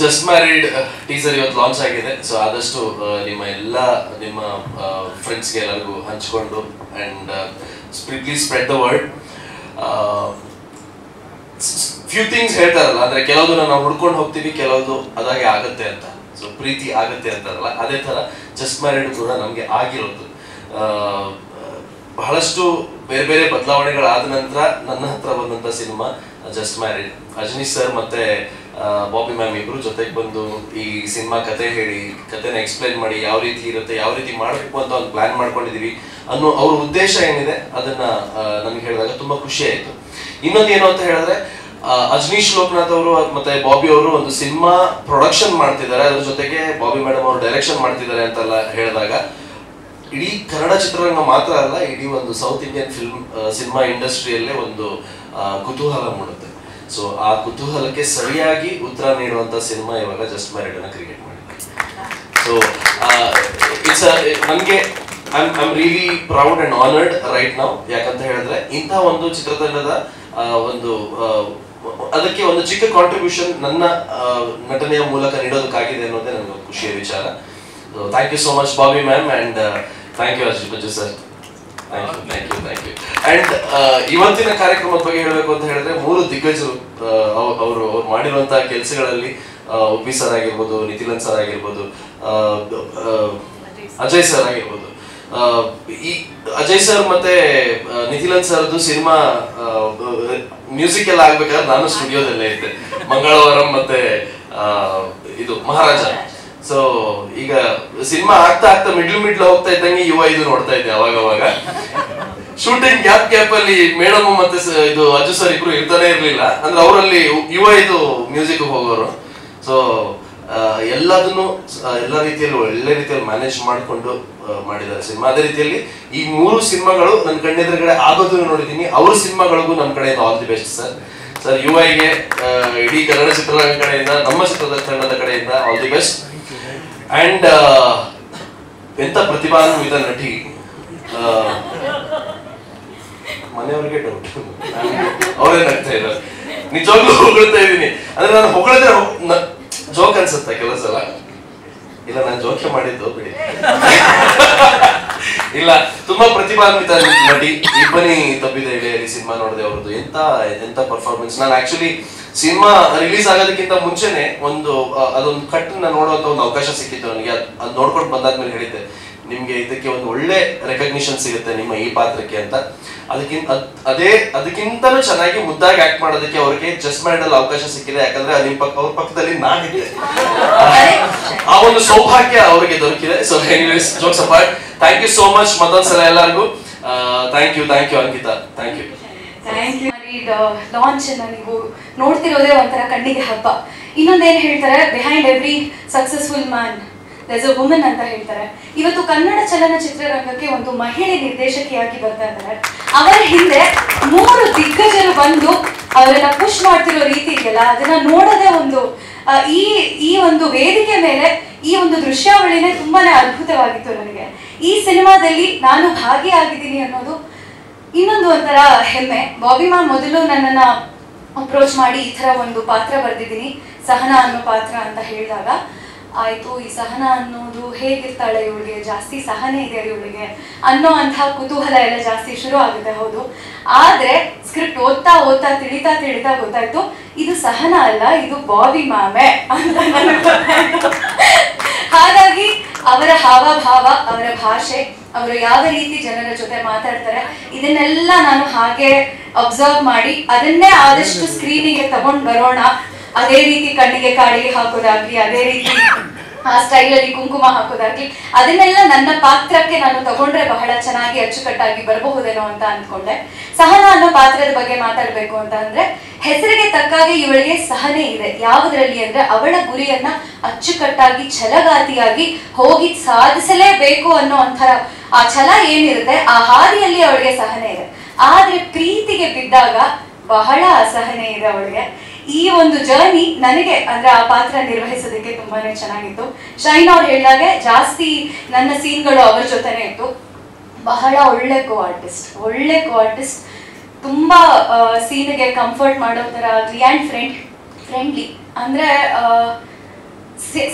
Just married teaser ಇವತ್ತು ಲಾಂಚ್ ಆಗಿದೆ. ಸೊ ಆದಷ್ಟು ನಿಮ್ಮ ಫ್ರೆಂಡ್ಸ್ಗೆ ಎಲ್ಲರಿಗೂ ಹಂಚ್ಕೊಂಡು and please spread the word. Few things ಹೇಳ್ತಾರಲ್ಲ, ಅಂದ್ರೆ ಕೆಲವುದನ್ನ ನಾವು ಹುಡ್ಕೊಂಡು ಹೋಗ್ತೀವಿ, ಕೆಲವುದು ಅದಾಗೆ ಆಗತ್ತೆ ಅಂತ. ಸೊ ಪ್ರೀತಿ ಆಗತ್ತೆ ಅಂತಾರಲ್ಲ, ಅದೇ ತರ ಜಸ್ಟ್ ಮ್ಯಾರಿಡ್ ಕೂಡ ನಮ್ಗೆ ಆಗಿರೋದು. ಬಹಳಷ್ಟು ಬೇರೆ ಬೇರೆ ಬದಲಾವಣೆಗಳಾದ ನಂತರ ನನ್ನ ಹತ್ರ ಬಂದಂತ cinema just married. Ajaneesh sir ಮತ್ತೆ ಬಾಬಿ ಮ್ಯಾಮ್ ಇಬ್ರು ಜೊತೆಗೆ ಬಂದು ಈ ಸಿನಿಮಾ ಕತೆ ಹೇಳಿ, ಕತೆನ ಎಕ್ಸ್ಪ್ಲೈನ್ ಮಾಡಿ, ಯಾವ ರೀತಿ ಇರುತ್ತೆ, ಯಾವ ರೀತಿ ಮಾಡಬೇಕು ಅಂತ ಒಂದು ಪ್ಲಾನ್ ಮಾಡ್ಕೊಂಡಿದೀವಿ ಅನ್ನೋ ಅವ್ರ ಉದ್ದೇಶ ಏನಿದೆ ಅದನ್ನ ನನ್ಗೆ ಹೇಳಿದಾಗ ತುಂಬಾ ಖುಷಿ ಆಯ್ತು. ಇನ್ನೊಂದು ಏನು ಅಂತ ಹೇಳಿದ್ರೆ, ಅಜನೀಶ್ ಲೋಕನಾಥ್ ಅವರು ಮತ್ತೆ ಬಾಬಿ ಅವರು ಒಂದು ಸಿನಿಮಾ ಪ್ರೊಡಕ್ಷನ್ ಮಾಡ್ತಿದ್ದಾರೆ, ಅದ್ರ ಜೊತೆಗೆ ಬಾಬಿ ಮೇಡಮ್ ಅವರು ಡೈರೆಕ್ಷನ್ ಮಾಡ್ತಿದ್ದಾರೆ ಅಂತೆಲ್ಲ ಹೇಳಿದಾಗ ಇಡೀ ಕನ್ನಡ ಚಿತ್ರರಂಗ ಮಾತ್ರ ಅಲ್ಲ, ಇಡೀ ಒಂದು ಸೌತ್ ಇಂಡಿಯನ್ ಸಿನಿಮಾ ಇಂಡಸ್ಟ್ರಿಯಲ್ಲೇ ಒಂದು ಕುತೂಹಲ ಮೂಡುತ್ತೆ. ಸೊ ಆ ಕುತೂಹಲಕ್ಕೆ ಸರಿಯಾಗಿ ಉತ್ತರ ನೀಡುವಂತ ಸಿನಿಮಾ ಇವಾಗ ಜಸ್ಟ್ ಮ್ಯಾರಿಡ್ ಅನ್ನ ಕ್ರಿಯೇಟ್ ಮಾಡಿದ್ದಾರೆ. ಸೊ ಇಟ್ಸ್ ನನಗೆ I am really proud and honoured right now. ಯಾಕಂತ ಹೇಳಿದ್ರೆ ಇಂಥ ಒಂದು ಚಿತ್ರತಂಡದ ಒಂದು ಅದಕ್ಕೆ ಒಂದು ಚಿಕ್ಕ ಕಾಂಟ್ರಿಬ್ಯೂಷನ್ ನನ್ನ ನಟನೆಯ ಮೂಲಕ ನೀಡೋದಕ್ಕಾಗಿದೆ ಅನ್ನೋದೇ ನನಗೆ ಖುಷಿಯ ವಿಚಾರ. Thank you so much Bobby ma'am and thank you Ajit sir. Thank you. And ಇವತ್ತಿನ ಕಾರ್ಯಕ್ರಮದ ಬಗ್ಗೆ ಹೇಳಬೇಕು ಅಂತ ಹೇಳಿದ್ರೆ, 3 ದಿಗ್ಗಜರು ಅವರು ಮಾಡಿರುವಂತಹ ಕೆಲಸಗಳಲ್ಲಿ ಉಪ್ಪಿ ಸರ್ ಆಗಿರ್ಬೋದು, ನಿತಿಲನ್ ಸರ್ ಆಗಿರ್ಬೋದು, ಅಜಯ್ ಸರ್ ಆಗಿರ್ಬೋದು. ಈ ಅಜಯ್ ಸರ್ ಮತ್ತೆ ನಿತಿಲನ್ ಸರ್ದು ಸಿನಿಮಾ ಮ್ಯೂಸಿಕ್ ಎಲ್ಲ ಆಗ್ಬೇಕಾದ್ರೆ ನಾನು ಸ್ಟುಡಿಯೋದಲ್ಲೇ ಇದ್ದೆ, ಮಂಗಳವಾರಂ ಮತ್ತೆ ಇದು ಮಹಾರಾಜ. ಸೊ ಈಗ ಸಿನಿಮಾ ಆಗ್ತಾ ಮಿಡ್ಲ್ ಹೋಗ್ತಾ ಇದ್ದಂಗೆ ಇದು ನೋಡ್ತಾ ಇದ್ದೆ ಅವಾಗ. ಶೂಟಿಂಗ್ ಗ್ಯಾಪ್ ಅಲ್ಲಿ ಮೇಡಮ್ ಮತ್ತೆ ಇದು ಅಜು ಸರ್ ಇಬ್ರು ಇರ್ತಾನೆ ಇರ್ಲಿಲ್ಲ, ಅಂದ್ರೆ ಅವರಲ್ಲಿ ಇದು ಮ್ಯೂಸಿಕ್ ಹೋಗೋರು. ಸೊ ಎಲ್ಲದನ್ನು ಎಲ್ಲ ರೀತಿಯಲ್ಲಿ ಒಳ್ಳೆ ರೀತಿಯಲ್ಲಿ ಮ್ಯಾನೇಜ್ ಮಾಡಿಕೊಂಡು ಮಾಡಿದ್ದಾರೆ ಸಿನಿಮಾ. ಅದೇ ರೀತಿಯಲ್ಲಿ ಈ 3 ಸಿನಿಮಾಗಳು ನನ್ನ ಕಣ್ಣೆದುರುಗಡೆ ಆಗೋದನ್ನು ನೋಡಿದ್ದೀನಿ. ಅವ್ರ ಸಿನಿಮಾಗಳಿಗೂ ನಮ್ಮ ಕಡೆಯಿಂದ all the best sir. Sir ಗೆ ಇಡೀ ಕನ್ನಡ ಚಿತ್ರರಂಗ ಕಡೆಯಿಂದ, ನಮ್ಮ ಚಿತ್ರತಂಡದ ಕಡೆಯಿಂದ ಆಲ್ ದಿ ಬೆಸ್ಟ್. ಅಂಡ್ ಎಂತ ಪ್ರತಿಭಾನ್ವಿತ ನಟಿ, ಮನೆಯವ್ರಿಗೆ ಡೌಟ್, ಅವರೇ ನಗ್ತಾ ಇದ್ದಾರೆ. ನಿಜವಾಗ್ಲೂ ಹೊಗಳ್ತಾ ಇದ್ದೀನಿ, ಅಂದ್ರೆ ನಾನು ಹೊಗಳಿದ್ರೆ ಜೋಕ್ ಅನ್ಸುತ್ತೆ ಕೆಲವು ಸಲ. ಇಲ್ಲ, ನಾನು ಜೋಕೆ ಮಾಡಿದ್ದು ಬಿಡಿ. ಇಲ್ಲ, ತುಂಬಾ ಪ್ರತಿಭಾನ್ವಿತ ನಟಿ. ಇಬ್ಬನಿ ತಪ್ಪಿದ ಎಳೆಯಲ್ಲಿ ಸಿನಿಮಾ ನೋಡಿದೆ ಅವ್ರದ್ದು. ಎಂತ ಪರ್ಫಾರ್ಮೆನ್ಸ್. ನಾನು ಆಕ್ಚುಲಿ ಸಿನಿಮಾ ರಿಲೀಸ್ ಆಗೋದಕ್ಕಿಂತ ಮುಂಚೆನೆ ಅದೊಂದು ಕಟ್ಟನ್ನ ನೋಡುವಂತ ಒಂದು ಅವಕಾಶ ಸಿಕ್ಕಿತ್ತು ನನಗೆ. ಅದು ನೋಡ್ಕೊಂಡು ಬಂದಾದ್ಮೇಲೆ ಹೇಳಿದ್ದೆ, ನಿಮ್ಗೆ ಇದಕ್ಕೆ ಒಂದು ಒಳ್ಳೆ ರೆಕಗ್ನಿಷನ್ ಸಿಗುತ್ತೆ ನಿಮ್ಮ ಈ ಪಾತ್ರಕ್ಕೆ ಅಂತ. ಅದಕ್ಕಿಂತಲೂ ಚೆನ್ನಾಗಿ ಮುದ್ದಾಗಿ ಆಕ್ಟ್ ಮಾಡೋದಕ್ಕೆ ಅವ್ರಿಗೆ ಜಸ್ಟ್ ಮ್ಯಾರಿಡ್ ಅಲ್ಲಿ ಅವಕಾಶ ಸಿಕ್ಕಿದೆ. ಯಾಕಂದ್ರೆ ಅವ್ರ ಪಕ್ಕದಲ್ಲಿ ನಾನಿದ್ದೆ, ಆ ಒಂದು ಸೌಭಾಗ್ಯ ಅವರಿಗೆ ದೊರಕಿದೆ. So anyways, jokes apart, thank you so much ಮತ್ತೊಂದ್ಸಲ ಎಲ್ಲರಿಗೂ. Thank you Ankita, thank you. Launch ನೀವು ನೋಡ್ತಿರೋದೇ ಒಂಥರ ಕಣ್ಣಿಗೆ ಹಬ್ಬ. ಇನ್ನೊಂದೇನು ಹೇಳ್ತಾರೆ, behind every successful man there is a woman ಅಂತ ಹೇಳ್ತಾರೆ. ಇವತ್ತು ಕನ್ನಡ ಚಲನಚಿತ್ರರಂಗಕ್ಕೆ ಒಂದು ಮಹಿಳೆ ನಿರ್ದೇಶಕಿಯಾಗಿ ಬರ್ತಾ ಇದ್ದಾರೆ. ಅವರ ಹಿಂದೆ 3 ದಿಗ್ಗಜರು ಬಂದು ಅವರನ್ನ ಪುಷ್ ಮಾಡ್ತಿರೋ ರೀತಿ ಇದೆಯಲ್ಲ, ಅದನ್ನ ನೋಡೋದೇ ಒಂದು ಈ ಒಂದು ವೇದಿಕೆ ಮೇಲೆ ಈ ಒಂದು ದೃಶ್ಯಾವಳಿನೇ ತುಂಬಾನೇ ಅದ್ಭುತವಾಗಿತ್ತು ನನಗೆ. ಈ ಸಿನಿಮಾದಲ್ಲಿ ನಾನು ಭಾಗಿಯಾಗಿದ್ದೀನಿ ಅನ್ನೋದು ಇನ್ನೊಂದು ಒಂಥರ ಹೆಮ್ಮೆ. ಬಾಬಿ ಮ್ಯಾಮ್ ಮೊದಲು ನನ್ನನ್ನ ಅಪ್ರೋಚ್ ಮಾಡಿ ಈ ಥರ ಒಂದು ಪಾತ್ರ ಬರೆದಿದ್ದೀನಿ, ಸಹನಾ ಅನ್ನೋ ಪಾತ್ರ ಅಂತ ಹೇಳಿದಾಗ, ಆಯಿತು ಈ ಸಹನಾ ಅನ್ನೋದು ಹೇಗಿರ್ತಾಳೆ ಇವಳಿಗೆ, ಜಾಸ್ತಿ ಸಹನೆ ಇದೆ ಇವಳಿಗೆ ಅನ್ನೋ ಅಂಥ ಕುತೂಹಲ ಎಲ್ಲ ಜಾಸ್ತಿ ಶುರು ಆಗುತ್ತೆ. ಹೌದು, ಆದರೆ ಸ್ಕ್ರಿಪ್ಟ್ ಓದ್ತಾ ಓದ್ತಾ ತಿಳಿತಾ ಗೊತ್ತಾಯ್ತು ಇದು ಸಹನಾ ಅಲ್ಲ, ಇದು ಬಾಬಿ ಮ್ಯಾಮೆ ಅಂತ ನನಗೆ ಗೊತ್ತಾಯ್ತು. ಹಾಗಾಗಿ ಅವರ ಹಾವಭಾವ, ಅವರ ಭಾಷೆ, ಅವರು ಯಾವ ರೀತಿ ಜನರ ಜೊತೆ ಮಾತಾಡ್ತಾರೆ, ಇದನ್ನೆಲ್ಲ ನಾನು ಹಾಗೆ ಅಬ್ಸರ್ವ್ ಮಾಡಿ ಅದನ್ನೇ ಆದಷ್ಟು ಸ್ಕ್ರೀನಿಗೆ ತಗೊಂಡ್ ಬರೋಣ. ಅದೇ ರೀತಿ ಕಣ್ಣಿಗೆ ಕಾಡಿಗೆ ಹಾಕೋದಾಗ್ಲಿ, ಅದೇ ರೀತಿ ಆ ಸ್ಟೈಲಲ್ಲಿ ಕುಂಕುಮ ಹಾಕೋದಾಗ್ಲಿ, ಅದನ್ನೆಲ್ಲ ನನ್ನ ಪಾತ್ರಕ್ಕೆ ನಾನು ತಗೊಂಡ್ರೆ ಬಹಳ ಚೆನ್ನಾಗಿ ಅಚ್ಚುಕಟ್ಟಾಗಿ ಬರಬಹುದೇನೋ ಅಂತ ಅಂದ್ಕೊಂಡೆ. ಸಹನಾ ಅನ್ನೋ ಪಾತ್ರದ ಬಗ್ಗೆ ಮಾತಾಡ್ಬೇಕು ಅಂತ ಅಂದ್ರೆ, ಹೆಸರಿಗೆ ತಕ್ಕಾಗೆ ಇವಳಿಗೆ ಸಹನೆ ಇದೆ. ಯಾವುದರಲ್ಲಿ ಅಂದ್ರೆ, ಅವಳ ಗುರಿಯನ್ನ ಅಚ್ಚುಕಟ್ಟಾಗಿ ಛಲಗಾತಿಯಾಗಿ ಹೋಗಿ ಸಾಧಿಸಲೇಬೇಕು ಅನ್ನೋ ಒಂಥರ ಆ ಛಲ ಏನಿರುತ್ತೆ, ಆ ಹಾದಿಯಲ್ಲಿ ಅವಳಿಗೆ ಸಹನೆ ಇದೆ. ಆದ್ರೆ ಪ್ರೀತಿಗೆ ಬಿದ್ದಾಗ ಬಹಳ ಅಸಹನೆ ಇದೆ ಅವಳಿಗೆ. ಈ ಒಂದು ಜರ್ನಿ ನನಗೆ ಅಂದ್ರೆ ಆ ಪಾತ್ರ ನಿರ್ವಹಿಸೋದಕ್ಕೆ ತುಂಬಾನೇ ಚೆನ್ನಾಗಿತ್ತು. ಶೈನ್ ಅವ್ರು ಹೇಳಿದಾಗೆ ಜಾಸ್ತಿ ನನ್ನ ಸೀನ್ಗಳು ಅವರ ಜೊತೆನೆ ಇತ್ತು. ಬಹಳ ಒಳ್ಳೆ ಕೋ ಆರ್ಟಿಸ್ಟ್, ತುಂಬಾ ಸೀನ್ಗೆ ಕಂಫರ್ಟ್ ಮಾಡೋ ತರ ಆಗ್ಲಿ ಆ್ಯಂಡ್ ಫ್ರೆಂಡ್ಲಿ. ಅಂದ್ರೆ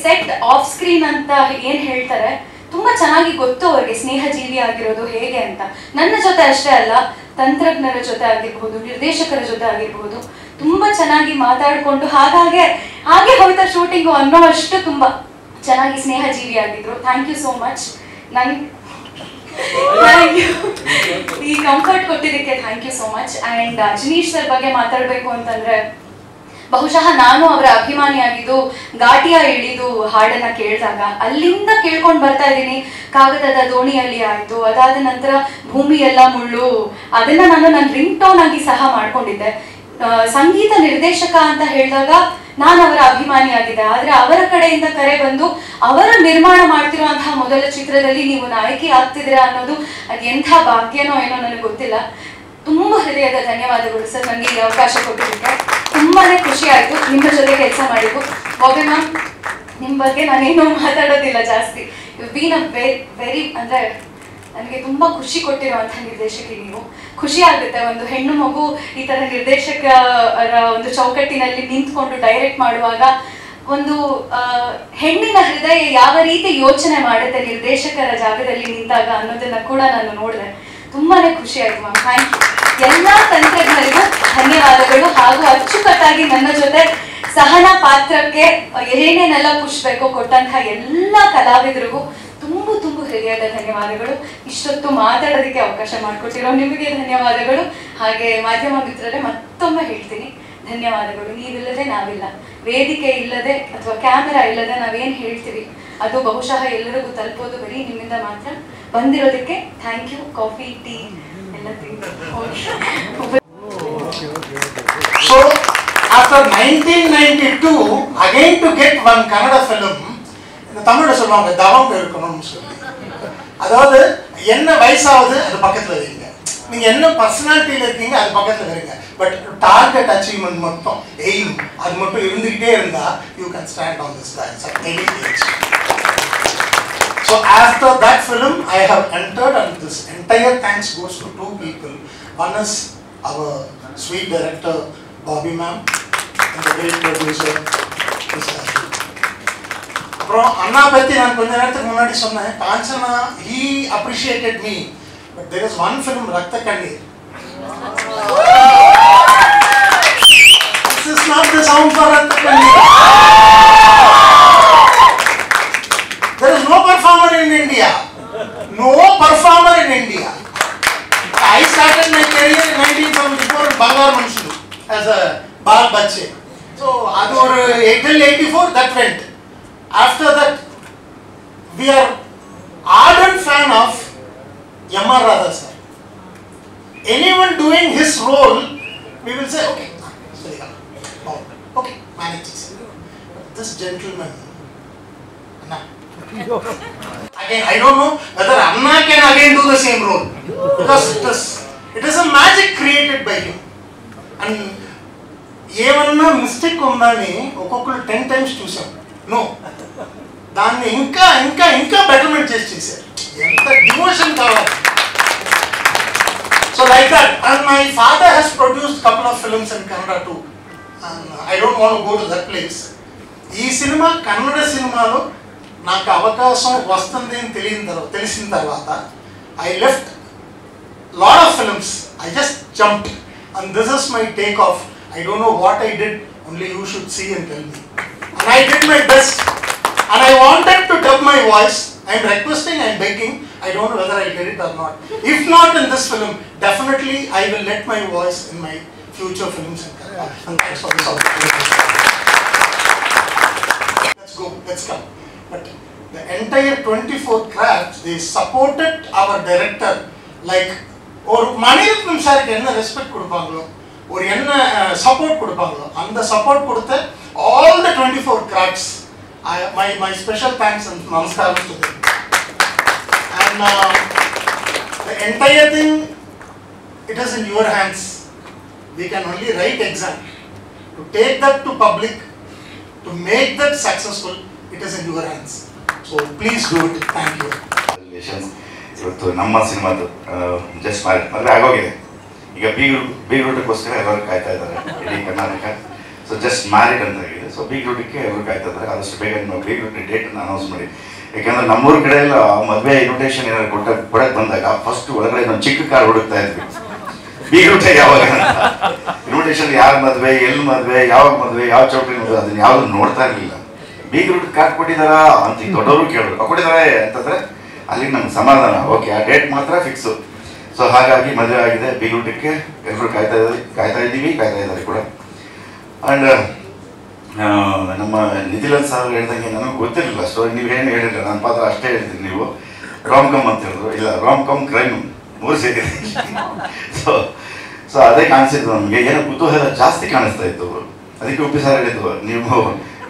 ಸೆಟ್ ಆಫ್ ಸ್ಕ್ರೀನ್ ಅಂತ ಏನ್ ಹೇಳ್ತಾರೆ, ತುಂಬಾ ಚೆನ್ನಾಗಿ ಗೊತ್ತು ಅವ್ರಿಗೆ ಸ್ನೇಹ ಜೀವಿ ಆಗಿರೋದು ಹೇಗೆ ಅಂತ. ನನ್ನ ಜೊತೆ ಅಷ್ಟೇ ಅಲ್ಲ, ತಂತ್ರಜ್ಞರ ಜೊತೆ ಆಗಿರ್ಬಹುದು, ನಿರ್ದೇಶಕರ ಜೊತೆ ಆಗಿರ್ಬಹುದು, ತುಂಬಾ ಚೆನ್ನಾಗಿ ಮಾತಾಡ್ಕೊಂಡು ಹಾಗೆ ಹೋಯ್ತಾ ಶೂಟಿಂಗು ಅನ್ನೋ ಅಷ್ಟು ತುಂಬಾ ಚೆನ್ನಾಗಿ ಸ್ನೇಹ ಜೀವಿ ಆಗಿದ್ರು. Thank you so much. ಈ ಕಂಫರ್ಟ್ ಕೊಟ್ಟಿದ್ದಕ್ಕೆ thank you so much. And Ajaneesh sir ಬಗ್ಗೆ ಮಾತಾಡ್ಬೇಕು ಅಂತಂದ್ರೆ, ಬಹುಶಃ ನಾನು ಅವರ ಅಭಿಮಾನಿಯಾಗಿದ್ದು ಘಾಟಿಯ ಇಳಿದು ಹಾಡನ್ನ ಕೇಳಿದಾಗ ಅಲ್ಲಿಂದ ಕೇಳ್ಕೊಂಡು ಬರ್ತಾ ಇದ್ದೀನಿ. ಕಾಗದದ ದೋಣಿಯಲ್ಲಿ ಆಯ್ತು, ಅದಾದ ನಂತರ ಭೂಮಿ ಎಲ್ಲ ಮುಳ್ಳು, ಅದನ್ನ ನಾನು ನನ್ನ ರಿಂಗ್ ಟೋನ್ ಆಗಿ ಸಹ ಮಾಡ್ಕೊಂಡಿದ್ದೆ. ಸಂಗೀತ ನಿರ್ದೇಶಕ ಅಂತ ಹೇಳಿದಾಗ ನಾನು ಅವರ ಅಭಿಮಾನಿಯಾಗಿದ್ದೆ. ಆದ್ರೆ ಅವರ ಕಡೆಯಿಂದ ಕರೆ ಬಂದು ಅವರು ನಿರ್ಮಾಣ ಮಾಡ್ತಿರುವಂತಹ ಮೊದಲ ಚಿತ್ರದಲ್ಲಿ ನೀವು ನಾಯಕಿ ಆಗ್ತಿದ್ದೀರಾ ಅನ್ನೋದು ಅದು ಎಂಥ ಭಾಗ್ಯನೋ ಏನೋ ನನಗೆ ಗೊತ್ತಿಲ್ಲ. ತುಂಬಾ ಹೃದಯದ ಧನ್ಯವಾದಗಳು ಸರ್, ನನಗೆ ಈ ಅವಕಾಶ ಕೊಟ್ಟಿದ್ದಕ್ಕೆ. ತುಂಬಾನೇ ಖುಷಿ ಆಯ್ತು ನಿಮ್ಮ ಜೊತೆ ಕೆಲಸ ಮಾಡಿದ್ದು. ಬಾಬಿ ಮ್ಯಾಮ್, ನಿಮ್ಮ ಬಗ್ಗೆ ನಾನೇನು ಮಾತಾಡೋದಿಲ್ಲ ಜಾಸ್ತಿ. ಯು ಬೀನ್ ಅ ವೆರಿ ಅಂದ್ರೆ ನನಗೆ ತುಂಬಾ ಖುಷಿ ಕೊಟ್ಟಿರುವಂತಹ ನಿರ್ದೇಶಕಿ ನೀವು. ಖುಷಿ ಆಗುತ್ತೆ ಒಂದು ಹೆಣ್ಣು ಮಗು ಈ ತರ ನಿರ್ದೇಶಕರ ಒಂದು ಚೌಕಟ್ಟಿನಲ್ಲಿ ನಿಂತ್ಕೊಂಡು ಡೈರೆಕ್ಟ್ ಮಾಡುವಾಗ. ಒಂದು ಹೆಣ್ಣಿನ ಹೃದಯ ಯಾವ ರೀತಿ ಯೋಚನೆ ಮಾಡುತ್ತೆ ನಿರ್ದೇಶಕರ ಜಾಗದಲ್ಲಿ ನಿಂತಾಗ ಅನ್ನೋದನ್ನ ಕೂಡ ನಾನು ನೋಡಿದೆ. ತುಂಬಾನೇ ಖುಷಿ ಆಯ್ತು ಮ್ಯಾಮ್. Thank you. ಎಲ್ಲಾ ತಂತ್ರಜ್ಞರಿಗೂ ಧನ್ಯವಾದಗಳು. ಹಾಗೂ ಅಚ್ಚುಕಟ್ಟಾಗಿ ನನ್ನ ಜೊತೆ ಸಹನಾ ಪಾತ್ರಕ್ಕೆ ಏನೇನೆಲ್ಲ ಪುಷ್ ಬೇಕೋ ಕೊಟ್ಟಂತಹ ಎಲ್ಲ ಕಲಾವಿದರಿಗೂ ತುಂಬ ಹೃದಯದ ಧನ್ಯವಾದಗಳು. ಇಷ್ಟೊತ್ತು ಮಾತಾಡೋದಕ್ಕೆ ಅವಕಾಶ ಮಾಡಿಕೊಟ್ಟಿರೋ ನಿಮಗೆ ಧನ್ಯವಾದಗಳು. ಹಾಗೆ ಮಾಧ್ಯಮ ಮಿತ್ರರೇ ಮತ್ತೊಮ್ಮೆ ಹೇಳ್ತೀನಿ ಧನ್ಯವಾದಗಳು. ನೀವಿಲ್ಲದೆ ನಾವಿಲ್ಲ, ವೇದಿಕೆ ಇಲ್ಲದೆ ಅಥವಾ ಕ್ಯಾಮೆರಾ ಇಲ್ಲದೆ ನಾವೇನು ಹೇಳ್ತೀವಿ ಅದು ಬಹುಶಃ ಎಲ್ಲರಿಗೂ ತಲುಪೋದು ಬರೀ ನಿಮ್ಮಿಂದ ಮಾತ್ರ. ಬಂದಿರೋದಕ್ಕೆ ಥ್ಯಾಂಕ್ ಯು. ಕಾಫಿ, ಟೀ ಎಲ್ಲ So after 1992 again to get one Kannada film, இந்த தமிழ்ல சொல்லுவாங்க தவம் இருக்கணும்னு சொல்லி. அதாவது என்ன வயசாவது அது பக்கத்துல வைங்க, நீங்க என்ன பர்சனாலிட்டியில இருக்கீங்க அது பக்கத்துல வைங்க, பட் டார்கெட் அச்சீவ்மெண்ட் மட்டும் எய்ம் அது மட்டும் இருந்துகிட்டே இருந்தா you can stand on this dance at any age. So after that film I have entered, and this entire thanks goes to two people. One is our sweet director Bobby ma'am and the great producer Mr. அப்புறம் அண்ணா பத்தி நான் கொஞ்ச நேரத்துக்கு முன்னாடி சொன்னேன். Kanchana he appreciated me, but there is one film ரத்த கண்ணீர். This is not the sound for ரத்த கண்ணீர். There is no performer in India. No performer in India. I started my career in 1974 in Bangar Mansuru as a bal bache. So adu or 84 that went. After that, we are ardent fan of M.R. Radha sir. Anyone doing his role, we will say, okay, okay, manage this. This gentleman, Anna. Again, I don't know whether Anna can again do the same role, because it is a magic created by him. And ఏమన్నా mistake ఉందని ఒక్కొక్కరు 10 times చూసాం. No, దాన్ని ఇంకా ఇంకా ఇంకా betterment చేసి చేశారు. ఎంత డివోషన్ కావాలి. So So like that, and my father has produced couple of films in Kannada too. And I don't want to go to that place. ఈ సినిమా కన్నడ సినిమాలో నాకు అవకాశం వస్తుంది అని తెలిసిన తర్వాత I left lot of films. I just jumped, and this is my take off. I don't know what I did, only you should see and tell me. And I did my best, and I wanted to dub my voice. I am requesting, I am begging. I don't know whether I will get it or not. If not in this film, definitely I will let my voice in my future films in Kannada. And thanks for this opportunity. Let's go, let's come. But the entire 24 crafts, they supported our director like ஒரு மணிரத்னம் சாருக்கு என்ன respect கொடுப்பாங்களோ, ஒரு என்ன support கொடுப்பாங்களோ, அந்த support கொடுத்த all the 24 crafts, my special thanks and namaskaram to them. And the entire thing, it is in your hands. We can only write exam. To take that to public, to make that successful, it is in your hands. So please do it. Thank you. ಇವತ್ತು ನಮ್ಮ ಸಿನಿಮಾದು just married ಮದುವೆ ಆಗೋಗಿದೆ. ಈಗ ಬೀಗ್ರೂಟಕ್ಕೋಸ್ಕರ ಎಲ್ಲರೂ ಕಾಯ್ತಾ ಇದ್ದಾರೆ ಇಡೀ Karnataka. So just married ಅಂತ ಆಗಿದೆ. ಸೊ ಬೀಗ್ರೂಟಕ್ಕೆ ಎಲ್ಲರೂ ಕಾಯ್ತಾ ಇದ್ದಾರೆ. ಆದಷ್ಟು ಬೇಗ ನಿಮ್ಮ ಬೀಗ್ರೂಟ್ ಡೇಟನ್ನು ಅನೌನ್ಸ್ ಮಾಡಿ. ಯಾಕೆಂದರೆ ನಮ್ಮೂರ ಕಡೆ ಎಲ್ಲ ಮದುವೆ ಇನ್ವಿಟೇಷನ್ ಏನಾದ್ರು ಕೊಡಕ್ಕೆ ಬಂದಾಗ ಫಸ್ಟ್ ಒಳಗಡೆ ನಾವು ಚಿಕ್ಕ ಕಾರ್ ಹುಡುಕ್ತಾ ಇದ್ವಿ, ಬೀಗ್ರೂಟೆ ಯಾವಾಗ ಅಂತ. ಇನ್ವಿಟೇಷನ್ ಯಾರ ಮದುವೆ, ಎಲ್ಲಿ ಮದುವೆ, ಯಾವಾಗ ಮದುವೆ, ಯಾವ ಚೌಟ್ರಿ ಮದುವೆ, ಅದನ್ನ ಯಾವುದು ನೋಡ್ತಾ ಇರಲಿಲ್ಲ. ಬೀಗ್ರೂಟ್ ಕಾರ್ಡ್ ಕೊಟ್ಟಿದ್ದಾರಾ ಅಂತ ದೊಡ್ಡವರು ಕೇಳೋರು, ಕೊಟ್ಟಿದ್ದಾರೆ ಅಂತಂದರೆ ಅಲ್ಲಿಗೆ ನಮ್ಗೆ ಸಮಾಧಾನ, ಓಕೆ ಆ ಡೇಟ್ ಮಾತ್ರ ಫಿಕ್ಸು. ಸೊ ಹಾಗಾಗಿ ಮದುವೆ ಆಗಿದೆ, ಬೀಗ್ರೂಟಕ್ಕೆ ಎಲ್ಲರೂ ಕಾಯ್ತಾ ಇದ್ದಾರೆ ಕೂಡ. ಆ್ಯಂಡ್ ನಮ್ಮ ನಿಧಿಲನ್ ಸರ್ ಹೇಳ್ದಂಗೆ ನನಗೆ ಗೊತ್ತಿರಲಿಲ್ಲ ಸ್ಟೋರಿ, ನೀವೇನು ಹೇಳಿಲ್ಲ, ನನ್ನ ಪಾತ್ರ ಅಷ್ಟೇ ಹೇಳ್ತೀನಿ. ನೀವು ರಾಮ್ ಕಮ್ ಅಂತ ಹೇಳಿದ್ರು, ಇಲ್ಲ ರಾಮ್ ಕಮ್ ಕ್ರೈಮ್ 3 ಸೇರಿದೆ. ಸೊ ಅದೇ ಕಾಣಿಸಿದ್ದು ನಮಗೆ, ಏನೋ ಕುತೂಹಲ ಜಾಸ್ತಿ ಕಾಣಿಸ್ತಾ ಇತ್ತು. ಅದಕ್ಕೆ ಉಪ್ಪಿ ಸರ್ ಹೇಳಿದ್ದು, ನೀವು